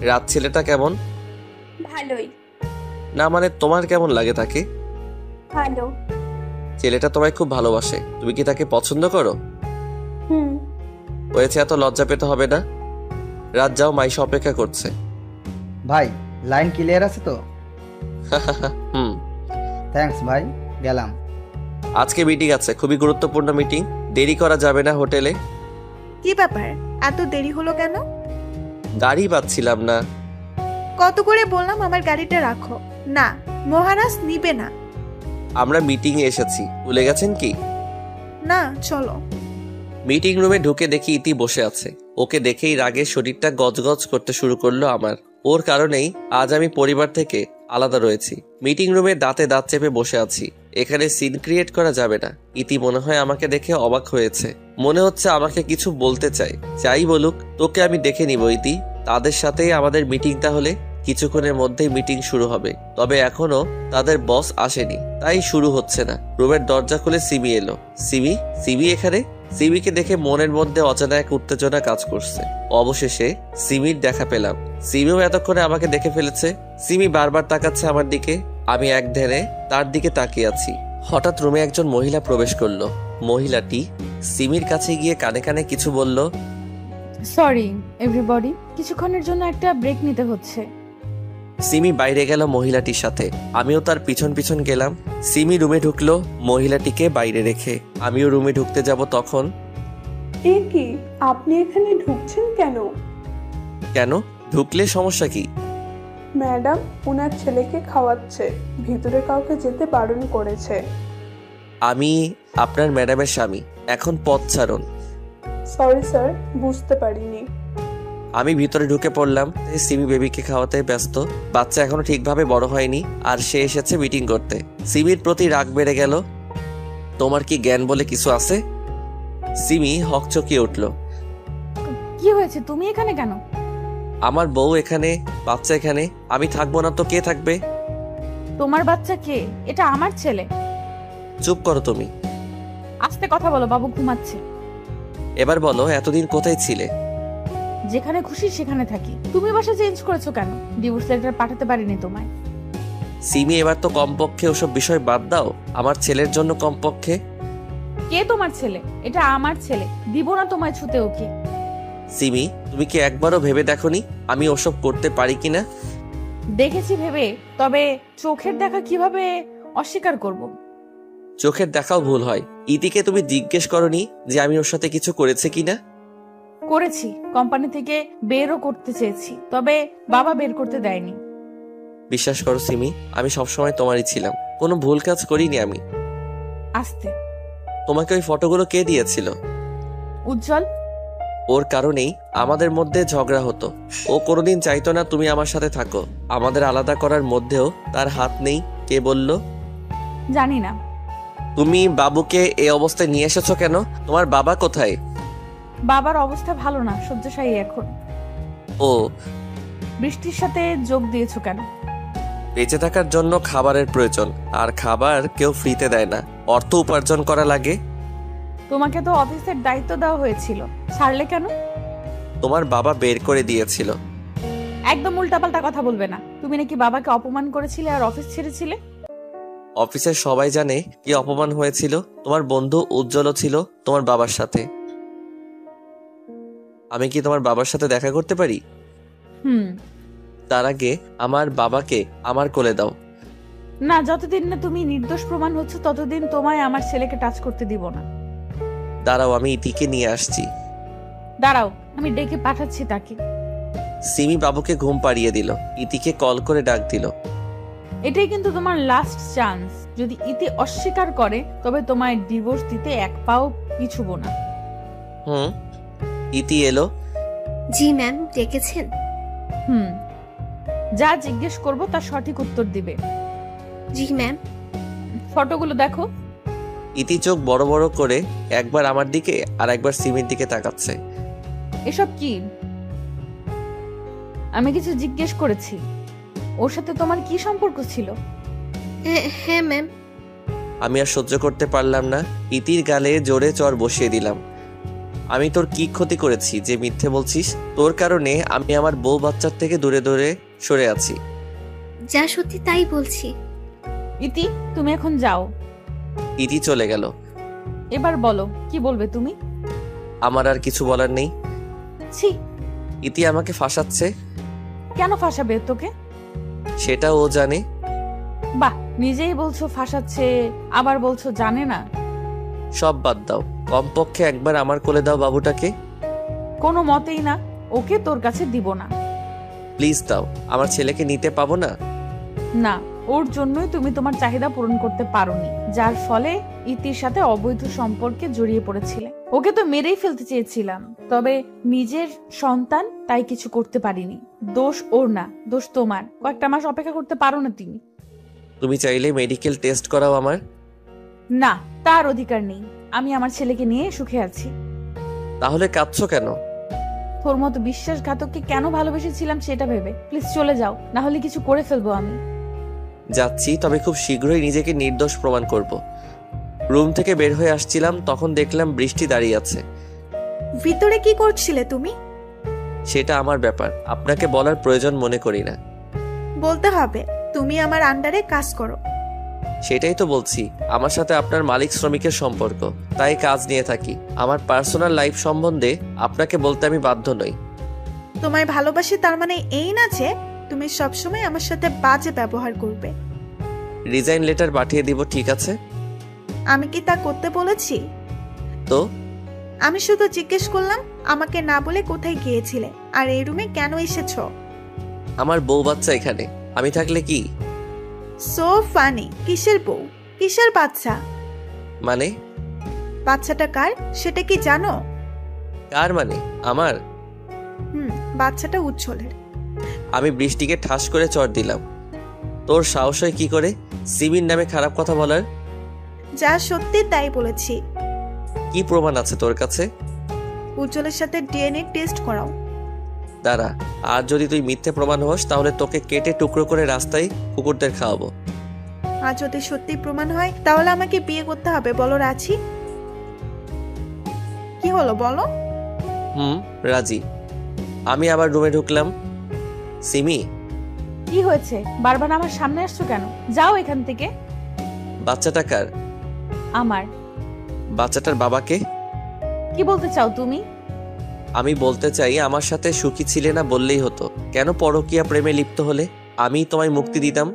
Speaker 2: রাত ছেলেটা কেমন?
Speaker 11: ভালোই।
Speaker 2: না মানে তোমার কেমন লাগে তাকে?
Speaker 11: ভালো।
Speaker 2: ছেলেটা তোমায় খুব ভালোবাসে, তুমি কি তাকে পছন্দ করো? হয়েছে, এত লজ্জা পেতে হবে না। রাত যাও, মাইশা অপেক্ষা করছে।
Speaker 12: ভাই লাইন ক্লিয়ার আছে তো? থ্যাঙ্কস ভাই, গেলাম।
Speaker 2: আজকে মিটিং আছে, খুবই গুরুত্বপূর্ণ মিটিং, দেরি করা যাবে না হোটেলে।
Speaker 10: কি ব্যাপার, এত দেরি হলো কেন?
Speaker 2: গাড়ি পাচ্ছিলাম না।
Speaker 10: কত করে বললাম আমার গাড়িটা রাখো। না, মহারাজ নিবে না।
Speaker 2: আমরা মিটিং এ এসেছি, ভুলে গেছেন কি?
Speaker 10: না, চলো।
Speaker 2: মিটিং রুমে ঢুকে দেখি ইতি বসে আছে। ওকে দেখেই রাগে শরীরটা গজগজ করতে শুরু করলো আমার। ও ওর কারণেই আজ আমি পরিবার থেকে আলাদা রয়েছি। মিটিং রুমে দাঁতে দাঁত চেপে বসে আছি। এখানে সিন ক্রিয়েট করা যাবে না। ইতি মনে হয় আমাকে দেখে অবাক হয়েছে, মনে হচ্ছে আমাকে কিছু বলতে চাই। যাই বলুক, তোকে আমি দেখে নিব ইতি। তাদের সাথেই আমাদের মিটিং, তাহলে কিছুক্ষণের মধ্যেই মিটিং শুরু হবে। তবে এখনো তাদের বস আসেনি, তাই শুরু হচ্ছে না। রুমের দরজা খুলে সিমি এলো। সিমি এখানে? সিমিকে দেখে মনের মধ্যে অজানা এক উত্তেজনা কাজ করছে। অবশেষে সিমির দেখা পেলাম। সিমিও এতক্ষণে আমাকে দেখে ফেলেছে। সিমি বারবার তাকাচ্ছে আমার দিকে, আমি এক ধ্যানে তার দিকে তাকিয়ে আছি। হঠাৎ রুমে একজন মহিলা প্রবেশ করলো। মহিলাটি সিমির কাছে গিয়ে কানে কানে কিছু বলল।
Speaker 1: সরি এভরিবডি, কিছুক্ষণের জন্য একটা ব্রেক নিতে হচ্ছে।
Speaker 2: সিমি বাইরে গেল মহিলাটির সাথে, আমিও তার পিছন পিছন গেলাম। সিমি রুমে ঢুকলো মহিলাটিকে বাইরে রেখে। আমিও রুমে ঢুকতে যাব তখন।
Speaker 13: এ কি, আপনি এখানে ঢুকছেন কেন?
Speaker 2: কেন? ঢুকলে সমস্যা কি?
Speaker 13: ম্যাডাম ওনার ছেলেকে খাওয়াচ্ছে, ভিতরে কাউকে যেতে বারণ করেছে।
Speaker 2: আমি আপনার ম্যাডামের স্বামী, এখন পথ ছাড়ুন।
Speaker 13: সরি স্যার, বুঝতে পারিনি।
Speaker 2: আমি ভিতরে ঢুকে পড়লাম। সিমি বেবিকে খাওয়াতে ব্যস্ত। বাচ্চা এখনো ঠিকভাবে বড় হয়নি, আর সে এসেছে মিটিং করতে। সিমির প্রতি রাগ বেড়ে গেল। তোমার কি জ্ঞান বলে কিছু আছে? সিমি হকচকিয়ে উঠল।
Speaker 1: কি হয়েছে, তুমি এখানে কেন?
Speaker 2: আমার বউ এখানে, বাচ্চা এখানে, আমি থাকবো না তো কে থাকবে?
Speaker 1: তোমার বাচ্চা কে? এটা আমার ছেলে।
Speaker 2: চুপ করো তুমি।
Speaker 1: আস্তে কথা বলো, বাবু ঘুমাচ্ছে।
Speaker 2: এবার বলো, এতদিন কোথায় ছিলে?
Speaker 1: যেখানে খুশি সেখানে থাকি। তুমি বাসা চেঞ্জ করেছো কেন? ডিভোর্স লেটার পাঠাতে পারিনি তোমায়।
Speaker 2: সিমি এবার তো কমপক্ষে ওসব বিষয় বাদ দাও, আমার ছেলের জন্য কমপক্ষে।
Speaker 1: কে তোমার ছেলে? এটা আমার ছেলে, দিব না তোমায় ছুতে ওকে।
Speaker 2: সিমি, তুমি কি একবারও ভেবে দেখোনি আমি ওসব করতে পারি কিনা?
Speaker 1: দেখেছি ভেবে, তবে চোখের দেখা কিভাবে অস্বীকার করব?
Speaker 2: চোখের দেখাও ভুল হয়। ইতিকে তুমি জিজ্ঞেস করনি যে আমি ওর সাথে কিছু করেছে কিনা?
Speaker 1: করেছি, কোম্পানি থেকে বেরও করতে চেয়েছি, তবে বাবা বের করতে দেয়নি।
Speaker 2: বিশ্বাস করো সিমি, আমি সবসময় তোমারই ছিলাম, কোনো ভুল কাজ করিনি আমি।
Speaker 1: আস্তে।
Speaker 2: তোমাকে ওই ফটোগুলো কে দিয়েছিল?
Speaker 1: উজ্জ্বল।
Speaker 2: ওর কারণেই আমাদের মধ্যে ঝগড়া হতো। ও কোনোদিন চাইতো না তুমি আমার সাথে থাকো। আমাদের আলাদা করার মধ্যেও তার হাত নেই। কে বলল?
Speaker 1: জানি না।
Speaker 2: তুমি বাবুকে এই অবস্থায় নিয়ে এসেছো কেন? তোমার বাবা কোথায়?
Speaker 1: বাবার অবস্থা ভালো না, শয্যাশায়ী এখন।
Speaker 2: ও।
Speaker 1: বৃষ্টির সাথে যোগ দিয়েছো কেন?
Speaker 2: বেঁচে থাকার জন্য খাবারের প্রয়োজন, আর খাবার কেউ ফ্রিতে দেয় না, অর্থ উপার্জন করা লাগে।
Speaker 1: তোমাকে তো অফিসের দায়িত্ব দেওয়া হয়েছিল, ছাড়লে কেন?
Speaker 2: তোমার বাবা বের করে দিয়েছিল।
Speaker 1: একদম উল্টাপাল্টা কথা বলবে না। তুমি নাকি বাবাকে অপমান করেছিলে আর অফিস ছেড়েছিলে।
Speaker 2: অফিসের সবাই জানে কি অপমান হয়েছিল। তোমার বন্ধু উজ্জ্বলও ছিল তোমার বাবার সাথে। আমি কি তোমার বাবার সাথে দেখা করতে পারি? তার আগে আমার বাবাকে আমার কোলে দাও।
Speaker 1: না, যতদিন না তুমি নির্দোষ প্রমাণ হচ্ছ ততদিন তোমায় আমার ছেলেকে টাচ করতে দিব না।
Speaker 2: দাঁড়াও, আমি ইতিকে নিয়ে আসছি।
Speaker 1: দাঁড়াও, আমি ডেকে পাঠাচ্ছি তাকে।
Speaker 2: সিমি বাবুকে ঘুম পাড়িয়ে দিল, ইতিকে কল করে ডাক দিল।
Speaker 1: এটাই কিন্তু তোমার লাস্ট চান্স। যদি ইতি অস্বীকার করে তবে তোমায় ডিভোর্স দিতে এক পাও পিছুবো না।
Speaker 2: ইতি এলো।
Speaker 4: জি ম্যাম, ডেকেছেন?
Speaker 1: যা জিজ্ঞেস করব তার সঠিক উত্তর দিবে।
Speaker 4: জি ম্যাম।
Speaker 1: ফটোগুলো দেখো।
Speaker 2: ইতি চোখ বড় বড় করে একবার আমার দিকে আর একবার সিমির দিকে তাকাচ্ছে।
Speaker 1: এসব কি? আমি কিছু জিজ্ঞেস করেছি। ওর সাথে তোমার কি সম্পর্ক ছিল?
Speaker 4: হ্যাঁ ম্যাম।
Speaker 2: আমি আর সহ্য করতে পারলাম না, ইতির গালে জোরে চড় বসিয়ে দিলাম। আমি তোর কি ক্ষতি করেছি যে মিথ্যে বলছিস? তোর কারণে আমি আমার বউ বাচ্চার থেকে দূরে দূরে সরে আছি।
Speaker 4: যা সত্যি তাই বলছি।
Speaker 1: ইতি, তুমি এখন যাও।
Speaker 2: ইতি চলে গেল।
Speaker 1: এবার বলো, কি বলবে তুমি?
Speaker 2: আমার আর কিছু বলার নেই।
Speaker 1: ছি।
Speaker 2: ইতি আমাকে ফাঁসাচ্ছে।
Speaker 1: কেন ফাঁসাবে তোকে?
Speaker 2: সেটা ও জানে।
Speaker 1: বাহ, নিজেই বলছো ফাঁসাচ্ছে, আবার বলছো জানে না।
Speaker 2: সব বাদ দাও, কমপক্ষে একবার আমার কোলে দাও বাবুটাকে।
Speaker 1: কোনো মতেই না, ওকে তোর কাছে দিব না।
Speaker 2: প্লিজ দাও, আমার ছেলেকে নিতে পাবো না।
Speaker 1: না, ওর জন্যই তুমি তোমার চাহিদা পূরণ করতে পারোনি, যার ফলে ইতির সাথে অবৈধ সম্পর্কে জড়িয়ে পড়েছিলে। ও ওকে তো মেরেই ফেলতে চেয়েছিলাম, তবে নিজের সন্তান তাই কিছু করতে পারিনি। দোষ ওর না, দোষ তোমার। কয়েকটা মাস অপেক্ষা করতে পারো না তুমি?
Speaker 2: তুমি চাইলে মেডিকেল টেস্ট করাও আমার।
Speaker 1: না, তার অধিকার নেই। আমি আমার ছেলেকে নিয়ে সুখে আছি।
Speaker 2: তাহলে কাঁদছো কেন?
Speaker 1: তোর মতো বিশ্বাসঘাতককে কেন ভালোবেসেছিলাম সেটা ভেবে। প্লিজ চলে যাও, না হলে কিছু করে ফেলবো আমি।
Speaker 2: যাচ্ছি, তবে খুব শীঘ্রই নিজেকে নির্দোষ প্রমাণ করব। রুম থেকে বের হয়ে আসছিলাম, তখন দেখলাম বৃষ্টি দাঁড়িয়ে আছে।
Speaker 10: ভিতরে কি করছিলে তুমি?
Speaker 2: সেটা আমার ব্যাপার, আপনাকে বলার প্রয়োজন মনে করি না।
Speaker 10: বলতে হবে, তুমি আমার আন্ডারে কাজ করো।
Speaker 2: সেটাই তো বলছি, আমার সাথে আপনার মালিক শ্রমিকের সম্পর্ক, তাই কাজ নিয়ে থাকি। আমার পার্সোনাল লাইফ সম্বন্ধে আপনাকে বলতে আমি বাধ্য নই।
Speaker 10: তোমায় ভালোবাসি তার মানে এই না যে তুমি সবসময় আমার সাথে বাজে ব্যবহার করবে।
Speaker 2: রিজাইন লেটার পাঠিয়ে দিব, ঠিক আছে?
Speaker 10: আমি কি তা করতে বলেছি?
Speaker 2: তো
Speaker 10: আমি শুধু জিজ্ঞেস করলাম আমাকে না বলে কোথায় গিয়েছিলে, আর এই রুমে কেন এসেছো?
Speaker 2: আমার বউ বাচ্চা এখানে, আমি থাকলে কি?
Speaker 10: So funny. কিসের বউ, কিসের বাচ্চা?
Speaker 2: মানে?
Speaker 10: বাচ্চাটা কার সেটা কি জানো?
Speaker 2: কার মানে? আমার?
Speaker 10: বাচ্চাটা উজ্জ্বলের।
Speaker 2: আমি বৃষ্টিকে ঠাস করে চড় দিলাম। তোর সাহস হয় কি করে সিমির নামে খারাপ কথা বলার?
Speaker 10: যা সত্যি তাই বলেছি।
Speaker 2: কি প্রমাণ আছে তোর কাছে?
Speaker 10: উজ্জ্বলের সাথে ডিএনএ টেস্ট করাও।
Speaker 2: দাঁড়া, আর যদি তুই মিথ্যে প্রমাণ হোস তাহলে তোকে কেটে টুকরো করে রাস্তায় কুকুরদের খাওয়াবো।
Speaker 10: আর যদি সত্যি প্রমাণ হয় তাহলে আমাকে বিয়ে করতে হবে, বলো রাজি? কি হলো বলো?
Speaker 2: রাজি। আমি আবার রুমে ঢুকলাম। সিমি,
Speaker 1: কি হয়েছে? বারবার আমার সামনে আসছো কেন? যাও এখান থেকে।
Speaker 2: বাচ্চাটা কার?
Speaker 1: আমার।
Speaker 2: বাচ্চাটার বাবাকে?
Speaker 1: কি বলতে চাও তুমি?
Speaker 2: আমি বলতে চাই, আমার সাথে সুখী ছিলে না বললেই হতো। কেন পরকীয়া প্রেমে লিপ্ত হলে? আমি তোমায় মুক্তি দিতাম।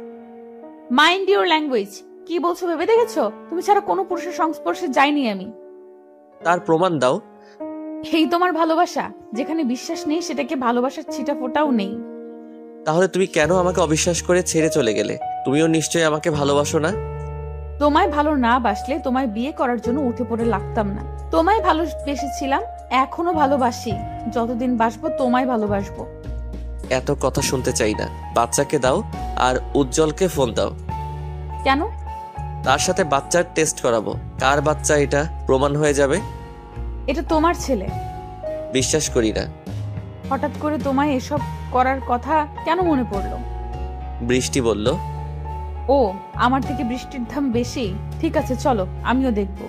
Speaker 1: Mind your language. কি বলছো ভেবে দেখেছো? তুমি ছাড়া কোনো পুরুষের সংস্পর্শে যাইনি আমি।
Speaker 2: তার প্রমাণ দাও।
Speaker 1: এই তোমার ভালোবাসা, যেখানে বিশ্বাস নেই সেটাকে ভালোবাসার ছিটা ফোটাও নেই।
Speaker 2: তাহলে তুমি কেন আমাকে অবিশ্বাস করে ছেড়ে চলে গেলে? তুমিও নিশ্চয়ই আমাকে ভালোবাসো না?
Speaker 1: তোমায় ভালো না বাসলে তোমায় বিয়ে করার জন্য উঠে পড়ে লাগতাম না। তোমায় ভালোবেসেছিলাম, এখনো ভালোবাসি। যতদিন বাসবো তোমায় ভালোবাসবো।
Speaker 2: এত কথা শুনতে চাই না। বাচ্চাকে দাও আর উজ্জ্বলকে ফোন দাও।
Speaker 1: কেন?
Speaker 2: তার সাথে বাচ্চার টেস্ট করাবো। কার বাচ্চা এটা প্রমাণ হয়ে যাবে।
Speaker 1: এটা তোমার ছেলে।
Speaker 2: বিশ্বাস করি না।
Speaker 1: হঠাৎ করে তোমায় এসব করার কথা কেন মনে পড়লো?
Speaker 2: বৃষ্টি বলল।
Speaker 1: ও, আমার থেকে বৃষ্টির দাম বেশি। ঠিক আছে চলো, আমিও দেখবো।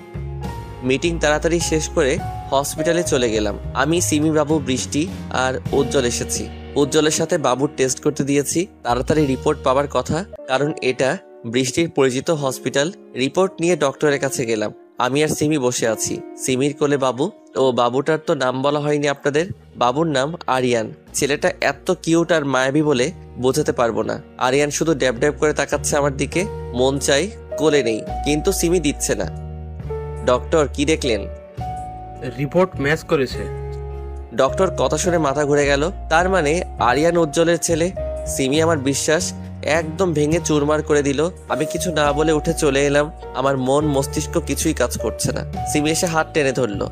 Speaker 2: মিটিং তাড়াতাড়ি শেষ করে হসপিটালে চলে গেলাম। আমি, সিমি বাবু, বৃষ্টি আর উজ্জ্বল এসেছি। উজ্জ্বলের সাথে বাবুর টেস্ট করতে দিয়েছি। তাড়াতাড়ি রিপোর্ট পাওয়ার কথা, কারণ এটা বৃষ্টির পরিচিত হসপিটাল। রিপোর্ট নিয়ে ডক্টরের কাছে গেলাম। আমি আর সিমি বসে আছি। সিমির কোলে বাবু। ও বাবুটার তো নাম বলা হয়নি আপনাদের। বাবুর নাম আরিয়ান। ছেলেটা এত কিউট আর মায়াবী বলে বোঝাতে পারবো না। আরিয়ান শুধু ড্যাব ড্যাব করে তাকাচ্ছে আমার দিকে। মন চাই কোলে নেই, কিন্তু সিমি দিচ্ছে না। ডক্টর, কি দেখলেন?
Speaker 14: রিপোর্ট ম্যাচ করেছে।
Speaker 2: ডক্টর কথা শুনে মাথা ঘুরে গেল। তার মানে আরিয়ান উজ্জ্বলের ছেলে। সিমি আমার বিশ্বাস একদম ভেঙে চুরমার করে দিল। আমি কিছু না বলে উঠে চলে এলাম। আমার মন মস্তিষ্ক কিছুই কাজ করছে না। সিমি এসে হাত টেনে ধরলো।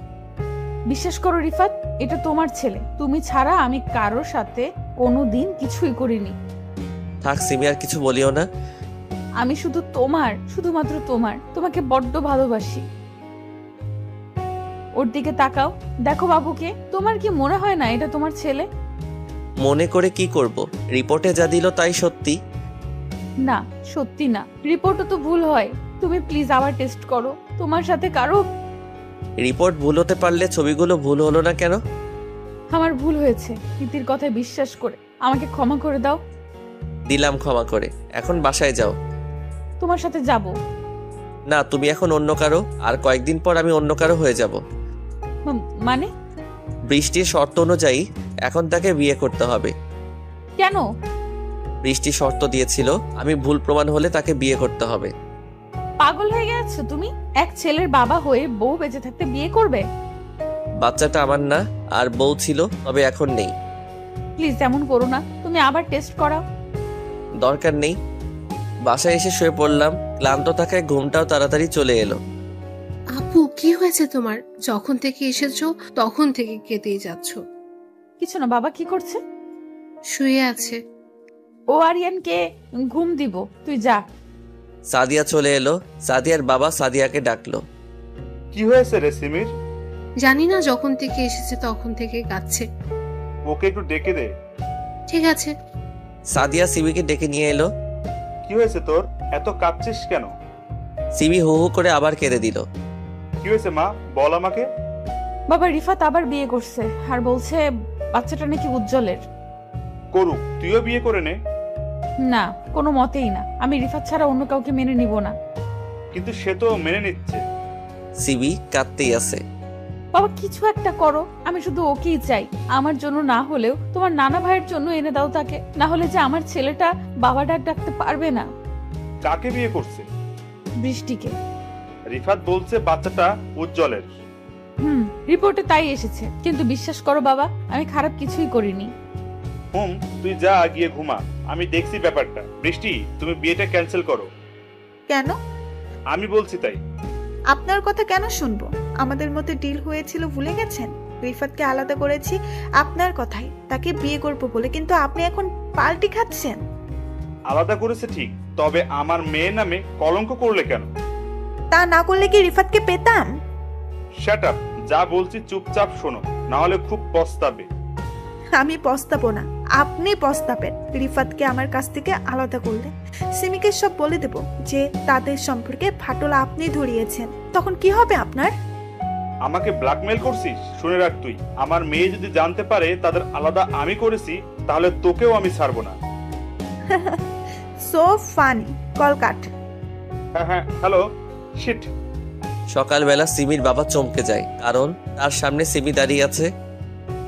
Speaker 1: বিশ্বাস করো রিফাত, এটা তোমার ছেলে। তুমি ছাড়া আমি কারোর সাথে কোনোদিন কিছুই করিনি।
Speaker 2: থাক সিমি, আর কিছু বলিও না।
Speaker 1: আমি শুধু তোমার, শুধুমাত্র তোমার। তোমাকে বড্ড ভালোবাসি। ওর দিকে তাকাও, দেখো বাবুকে। তোমার কি মনে হয় না এটা তোমার ছেলে?
Speaker 2: মনে করে কি করব? রিপোর্টে যা দিল তাই সত্যি।
Speaker 1: না, সত্যি না। রিপোর্টও তো ভুল হয়। তুমি প্লিজ আবার টেস্ট করো। তোমার সাথে কারো।
Speaker 2: রিপোর্ট ভুল হতে পারলে ছবিগুলো ভুল হলো না কেন?
Speaker 1: আমার ভুল হয়েছে। রীতির কথায় বিশ্বাস করে আমাকে ক্ষমা করে দাও।
Speaker 2: দিলাম ক্ষমা করে। এখন বাসায় যাও।
Speaker 1: তোমার সাথে যাব
Speaker 2: না, তুমি এখন অন্য কারো, আর কয়েকদিন পর আমি অন্য কারো হয়ে যাব।
Speaker 1: মানে?
Speaker 2: বৃষ্টির শর্ত অনুযায়ী এখন তাকে বিয়ে করতে হবে।
Speaker 1: কেন?
Speaker 2: বৃষ্টি শর্ত দিয়েছিল, আমি ভুল প্রমাণ হলে তাকে বিয়ে করতে হবে।
Speaker 1: পাগল হয়ে গেছো তুমি? এক ছেলের বাবা হয়ে বউ বেঁচে থাকতে বিয়ে করবে?
Speaker 2: বাচ্চাটা আমার না, আর বউ ছিল, তবে এখন নেই।
Speaker 1: প্লিজ এমন করো না। তুমি আবার টেস্ট করাও।
Speaker 2: দরকার নেই। বাসায় এসে শুয়ে পড়লাম। ক্লান্ত থাকায় ঘুমটাও তাড়াতাড়ি চলে এলো।
Speaker 15: আপু কি হয়েছে তোমার? যখন থেকে এসেছো তখন থেকে কেঁদেই যাচ্ছ।
Speaker 1: কিছু না বাবা, কি করছে?
Speaker 15: শুয়ে আছে।
Speaker 1: ও আরিয়ানকে ঘুম দিব, তুই যা।
Speaker 2: সাদিয়া চলে এলো। সাদিয়ার বাবা সাদিয়াকে ডাকলো।
Speaker 3: কি হয়েছে রে সিমির?
Speaker 15: জানি না, যখন থেকে এসেছে তখন থেকে কাঁদছে।
Speaker 3: ওকে একটু ডেকে দে।
Speaker 15: ঠিক আছে।
Speaker 2: সাদিয়া সিমিকে ডেকে নিয়ে এলো।
Speaker 3: কি হয়েছে তোর? এত কাঁদছিস কেন?
Speaker 2: সিমি হু হু করে আবার কেঁদে দিল।
Speaker 3: কি হয়েছে মা, বল আমাকে।
Speaker 1: বাবা রিফাত আবার বিয়ে করছে আর বলছে বাচ্চাটা নাকি উজ্জ্বলের।
Speaker 3: করুক, তুইও বিয়ে করে নে।
Speaker 1: না, কোনো মতেই না। আমি রিফাত ছাড়া অন্য কাউকে মেনে নিব না।
Speaker 3: কিন্তু সে তো মেনে নিচ্ছে।
Speaker 2: সিমি কাঁদতেই আছে।
Speaker 1: বাবা কিছু একটা করো, আমি শুধু ওকেই চাই। আমার জন্য না হলেও তোমার নানা ভাইয়ের জন্য এনে দাও তাকে, না হলে যে আমার ছেলেটা বাবা ডাক ডাকতে পারবে না।
Speaker 3: কাকে বিয়ে করছে?
Speaker 1: বৃষ্টিকে।
Speaker 3: রিফাত বলছে বাচ্চাটা উজ্জ্বলের।
Speaker 1: রিপোর্টে তাই এসেছে, কিন্তু বিশ্বাস করো বাবা, আমি খারাপ কিছুই করিনি।
Speaker 3: তুই যা গিয়ে ঘুমা, আমি দেখছি ব্যাপারটা। বৃষ্টি, তুমি বিয়েটা ক্যান্সেল করো।
Speaker 10: কেন?
Speaker 3: আমি বলছি তাই।
Speaker 10: আপনার কথা কেন শুনবো? আমাদের মধ্যে ডিল হয়েছিল, ভুলে গেছেন? রিফাতকে আলাদা করেছি আপনার কথাই, তাকে বিয়ে করবো বলে, কিন্তু আপনি এখন পাল্টি খাচ্ছেন।
Speaker 3: আলাদা করেছে ঠিক, তবে আমার মেয়ের নামে কলঙ্ক করলে কেন?
Speaker 10: তা না করলে কি রিফাতকে পেতাম?
Speaker 3: শাট আপ, যা বলছি চুপচাপ শোনো, না হলে খুব পস্তাবে।
Speaker 10: আমি পস্তাবো না, আপনি পস্তাবেন রিফাতকে আমার কাছ থেকে আলাদা করলে। সিমিকে সব বলে দেব যে তাদের সম্পর্কে ফাটল আপনি ধরিয়েছেন, তখন কি হবে আপনার?
Speaker 3: আমাকে ব্ল্যাকমেল করছিস? শুনে রাখ, তুই আমার মেয়ে যদি জানতে পারে তাদের আলাদা আমি করেছি, তাহলে তোকেও আমি ছাড়বো না।
Speaker 10: So funny. কল কাট।
Speaker 3: হ্যাঁ, হ্যালো। শিট।
Speaker 2: সকালবেলা সিমির বাবা চমকে যায়, কারণ তার সামনে সিমি দাঁড়িয়ে আছে।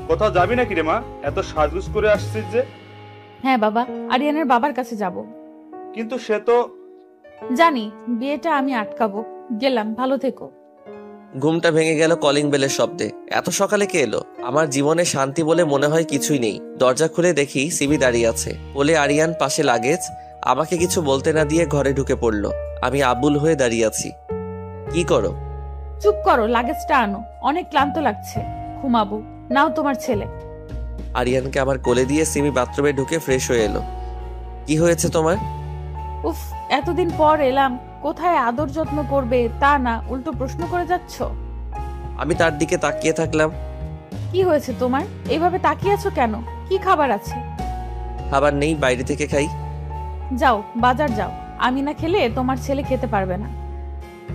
Speaker 3: কোথাও যাবি নাকি রে মা? এত সাজগুজ করে আসছিস যে?
Speaker 1: হ্যাঁ বাবা, আরিয়ানের বাবার কাছে যাব।
Speaker 3: কিন্তু সে তো।
Speaker 1: জানি, বিয়েটা আমি আটকাবো। গেলাম, ভালো থেকো।
Speaker 2: ঘুমটা ভেঙে গেল কলিং বেলের শব্দে। এত সকালে কে এলো? আমার জীবনে শান্তি বলে মনে হয় কিছুই নেই। দরজা খুলে দেখি সিমি দাঁড়িয়ে আছে, কোলে আরিয়ান, পাশে লাগেজ। আমাকে কিছু বলতে না দিয়ে ঘরে ঢুকে পড়লো। আমি আবুল হয়ে দাঁড়িয়ে আছি। কি করো?
Speaker 1: চুপ করো, লাগেজটা আনো, অনেক ক্লান্ত লাগছে, ঘুমাবো। নাও তোমার ছেলে।
Speaker 2: আরিয়ানকে আমার কোলে দিয়ে সিমি বাথরুমে ঢুকে ফ্রেশ হয়ে এলো। কি হয়েছে তোমার?
Speaker 1: উফ, এতদিন পর এলাম, কোথায় আদর যত্ন করবে তা না, উল্টো প্রশ্ন করে যাচ্ছ।
Speaker 2: আমি তার দিকে তাকিয়ে থাকলাম।
Speaker 1: কি হয়েছে তোমার? এইভাবে তাকিয়ে আছো কেন? কি খাবার আছে?
Speaker 2: খাবার নেই, বাইরে থেকে খাই।
Speaker 1: যাও, বাজার যাও, আমি না খেলে তোমার ছেলে খেতে পারবে না।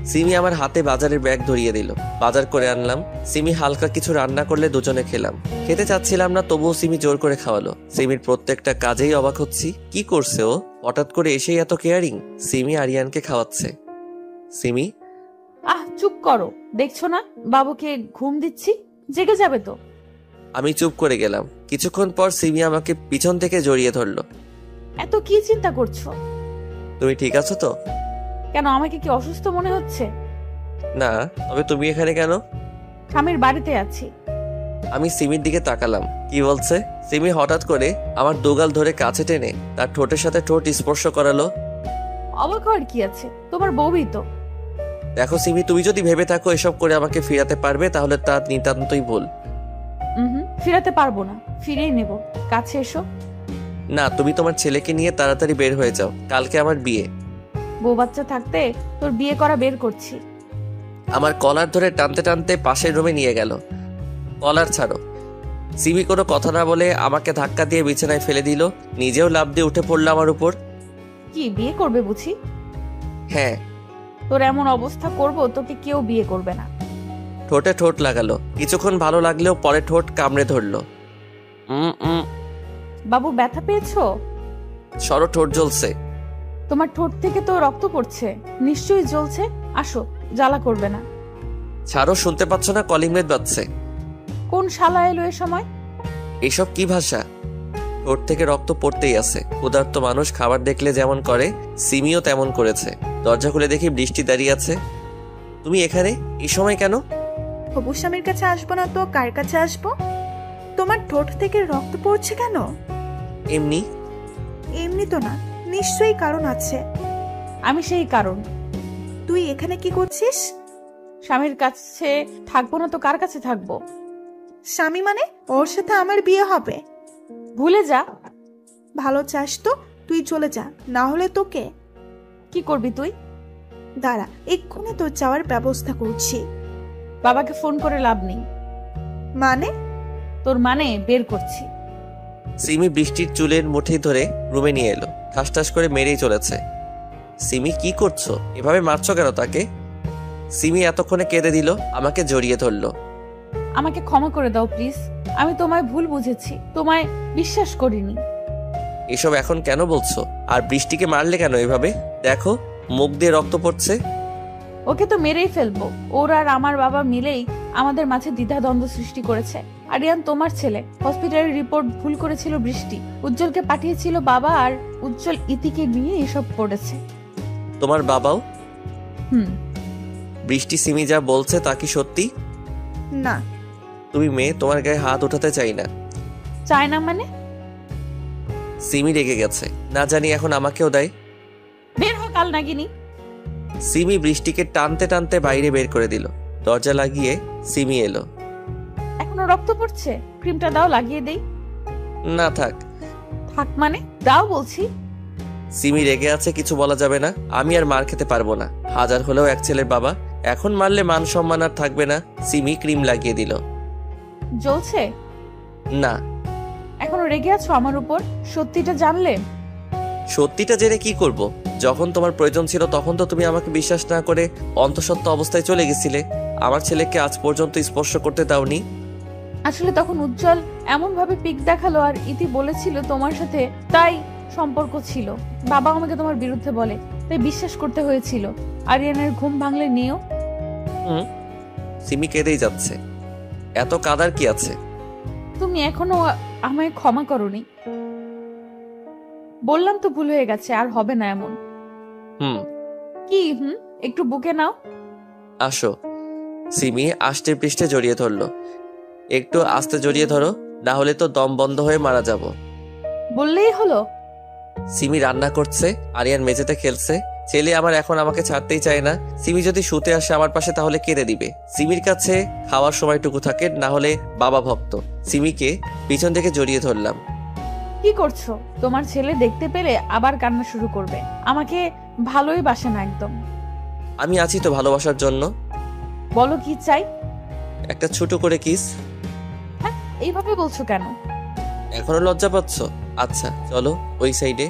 Speaker 2: সিমি আমার হাতে বাজারের ব্যাগ ধরিয়ে দিল। বাজার করে আনলাম। সিমি হালকা কিছু রান্না করলে দুজনে খেলাম। খেতে চাচ্ছিলাম না, তবুও সিমি জোর করে খাওয়ালো। সিমির প্রত্যেকটা কাজেই অবাক হচ্ছি। কি করছে ও? হঠাৎ করে এসেই এত কেয়ারিং। সিমি আরিয়ানকে খাওয়াচ্ছে। সিমি,
Speaker 1: চুপ করো, দেখছো না বাবুকে ঘুম দিচ্ছি, জেগে যাবে তো।
Speaker 2: আমি চুপ করে গেলাম। কিছুক্ষণ পর সিমি আমাকে পিছন থেকে জড়িয়ে ধরলো।
Speaker 1: এত কি চিন্তা করছো?
Speaker 2: তুমি ঠিক আছো তো?
Speaker 1: কেন, আমাকে কি অসুস্থ মনে হচ্ছে?
Speaker 2: না, তবে তুমি এখানে কেন?
Speaker 1: স্বামীর বাড়িতে আছি।
Speaker 2: আমি সিমির দিকে তাকালাম। কি বলছে? সিমি হঠাৎ করে আমার দুগাল ধরে কাছে টেনে তার ঠোঁটের সাথে ঠোঁট স্পর্শ করালো।
Speaker 1: অবাক হওয়ার কি আছে, তোমার বউই তো।
Speaker 2: দেখো সিমি, তুমি যদি ভেবে থাকো এসব করে আমাকে ফিরাতে পারবে, তাহলে তা নিতান্তই ভুল।
Speaker 1: ফিরাতে পারবো না, ফিরিয়ে নেব। কাছে এসো।
Speaker 2: না, তুমি তোমার ছেলেকে নিয়ে তাড়াতাড়ি বের হয়ে যাও, কালকে আমার বিয়ে।
Speaker 1: বউ বাচ্চা থাকতে তোর বিয়ে করা বের করছি।
Speaker 2: আমার কলার ধরে টানতে টানতে পাশের রুমে নিয়ে গেল। কলার ছাড়ো। সিমি কোনো কথা না বলে আমাকে ধাক্কা দিয়ে বিছানায় ফেলে দিল। নিজেও লাফ দিয়ে উঠে পড়লো আমার উপর।
Speaker 1: কি বিয়ে করবে বুঝি?
Speaker 2: হ্যাঁ।
Speaker 1: তোর এমন অবস্থা করব, তোকে কেউ বিয়ে করবে না।
Speaker 2: ঠোঁটে ঠোঁট লাগালো। কিছুক্ষণ ভালো লাগলেও পরে ঠোঁট কামড়ে ধরলো।
Speaker 1: বাবু ব্যথা পেয়েছো?
Speaker 2: সরো, ঠোঁট জ্বলছে।
Speaker 1: তোমার ঠোঁট থেকে তো রক্ত পড়ছে, নিশ্চয়ই জ্বলছে। আসো, জ্বালা করবে না।
Speaker 2: ছাড়ো, শুনতে পাচ্ছ না কলিং বেল বাজছে?
Speaker 1: কোন শালা এলো এ সময়?
Speaker 2: এসব কি ভাষা? ঠোঁট থেকে রক্ত পড়তেই আছে। ক্ষুধার্ত মানুষ খাবার দেখলে যেমন করে, সিমিও তেমন করেছে। দরজা খুলে দেখি বৃষ্টি দাঁড়িয়ে আছে। তুমি এখানে এই সময় কেন?
Speaker 10: হবু স্বামীর কাছে আসবো না তো কার কাছে আসবো? তোমার ঠোঁট থেকে রক্ত পড়ছে কেন?
Speaker 2: এমনি।
Speaker 10: এমনি তো না, নিশ্চয়ই কারণ আছে।
Speaker 1: আমি সেই কারণ।
Speaker 10: তুই এখানে কি করছিস?
Speaker 1: স্বামীর কাছে থাকবো না তো কার কাছে থাকবো?
Speaker 10: স্বামী মানে ওর সাথে আমার বিয়ে হবে?
Speaker 1: ভুলে যা।
Speaker 10: ভালো চাস তো তুই চলে যা, না হলে তোকে।
Speaker 1: কি করবি তুই?
Speaker 10: দাঁড়া, এক্ষুনি তোর যাওয়ার ব্যবস্থা করছি।
Speaker 1: বাবাকে ফোন করে লাভ নেই।
Speaker 10: মানে?
Speaker 1: তোর মানে বের করছি।
Speaker 2: সিমি বৃষ্টির চুলের মুঠি ধরে রুমে নিয়ে এলো, ঠাস ঠাস করে মেরেই চলেছে। সিমি কি করছো? এভাবে মারছো কেন তাকে? সিমি এতক্ষণে কেঁদে দিল, আমাকে জড়িয়ে ধরলো।
Speaker 1: আমাকে ক্ষমা করে দাও প্লিজ, আমি তোমায় ভুল বুঝেছি, তোমায় বিশ্বাস করিনি।
Speaker 2: এসব এখন কেন বলছো? আর বৃষ্টিকে মারলে কেন এভাবে? দেখো মুখ দিয়ে রক্ত পড়ছে।
Speaker 1: ওকে তো মেরেই ফেলবো। ওর আর আমার বাবা মিলেই আমাদের মাঝে দ্বিধাদ্বন্দ্ব সৃষ্টি করেছে। আরিয়ান তোমার ছেলে, হসপিটালের রিপোর্ট ভুল করেছিল বৃষ্টি, উজ্জ্বলকে পাঠিয়েছিল বাবা, আর উজ্জ্বল ইতিকে নিয়ে এসব করেছে।
Speaker 2: তোমার বাবাও?
Speaker 1: হুম।
Speaker 2: বৃষ্টি সিমি যা বলছে তা কি সত্যি?
Speaker 10: না।
Speaker 2: তুমি মেয়ে, তোমার গায়ে হাত উঠাতে চাই না।
Speaker 1: চায় না মানে?
Speaker 2: সিমি রেগে গেছে, না জানি এখন আমাকেও দেয়।
Speaker 1: বের হ কাল নাগিনি।
Speaker 2: সিমি বৃষ্টিকে টানতে টানতে বাইরে বের করে দিল। দরজা লাগিয়ে সিমি এলো।
Speaker 1: এখনো রক্ত পড়ছে, ক্রিমটা দাও লাগিয়ে দেই।
Speaker 2: না থাক।
Speaker 1: থাক মানে? দাও বলছি।
Speaker 2: সিমি রেগে আছে, কিছু বলা যাবে না। আমি আর মার খেতে পারবো না, হাজার হলেও এক ছেলের বাবা। এখন মারলে মান সম্মান আর থাকবে না। সিমি ক্রিম লাগিয়ে দিল।
Speaker 1: জ্বলছে?
Speaker 2: না।
Speaker 1: এখনো রেগে আছো আমার উপর? সত্যিটা জানলে?
Speaker 2: সত্যিটা জেনে কি করব? যখন তোমার প্রয়োজন ছিল তখন তো তুমি আমাকে বিশ্বাস না করে অন্তঃসত্ত্বা অবস্থায় চলে গেছিলে। আমার ছেলেকে আজ পর্যন্ত স্পর্শ করতে দাওনি।
Speaker 1: আসলে তখন উজ্জ্বল এমন ভাবে পিক দেখালো আর ইতি বলেছিল তোমার সাথে, তাই সম্পর্ক ছিল। বাবা আমাকে তোমার বিরুদ্ধে বলে, তাই বিশ্বাস করতে হয়েছিল। আরিয়ানের ঘুম ভাঙলে নিও।
Speaker 2: সিমি কেঁদেই যাচ্ছে। এত কাদার কি আছে?
Speaker 1: তুমি এখনো আমায় ক্ষমা করোনি। বললাম তো ভুল হয়ে গেছে, আর হবে না এমন। কি একটু বুকে নাও।
Speaker 2: আসো। সিমি আষ্টে পৃষ্ঠে জড়িয়ে ধরলো। একটু আস্তে জড়িয়ে ধরো, না হলে তো দম বন্ধ হয়ে মারা যাব।
Speaker 1: বললেই হলো।
Speaker 2: সিমি রান্না করছে, আরিয়ান মেঝেতে খেলছে। ছেলে আমার এখন আমাকে ছাড়তেই চায় না। সিমি যদি শুতে আসে আমার পাশে তাহলে কেঁদে দিবে। সিমির কাছে খাওয়ার সময়টুকু থাকে, না হলে বাবা ভক্ত। সিমিকে পিছন থেকে জড়িয়ে ধরলাম।
Speaker 1: কি করছো? তোমার ছেলে দেখতে পেলে আবার কান্না শুরু করবে। আমাকে ভালোই বাসে না একদম।
Speaker 2: আমি আছি তো ভালোবাসার জন্য।
Speaker 1: বলো কি চাই?
Speaker 2: একটা ছোট করে কিস।
Speaker 1: হ্যাঁ, এইভাবে বলছো কেন?
Speaker 2: এখনো লজ্জা পাচ্ছ? আচ্ছা চলো ওই সাইডে।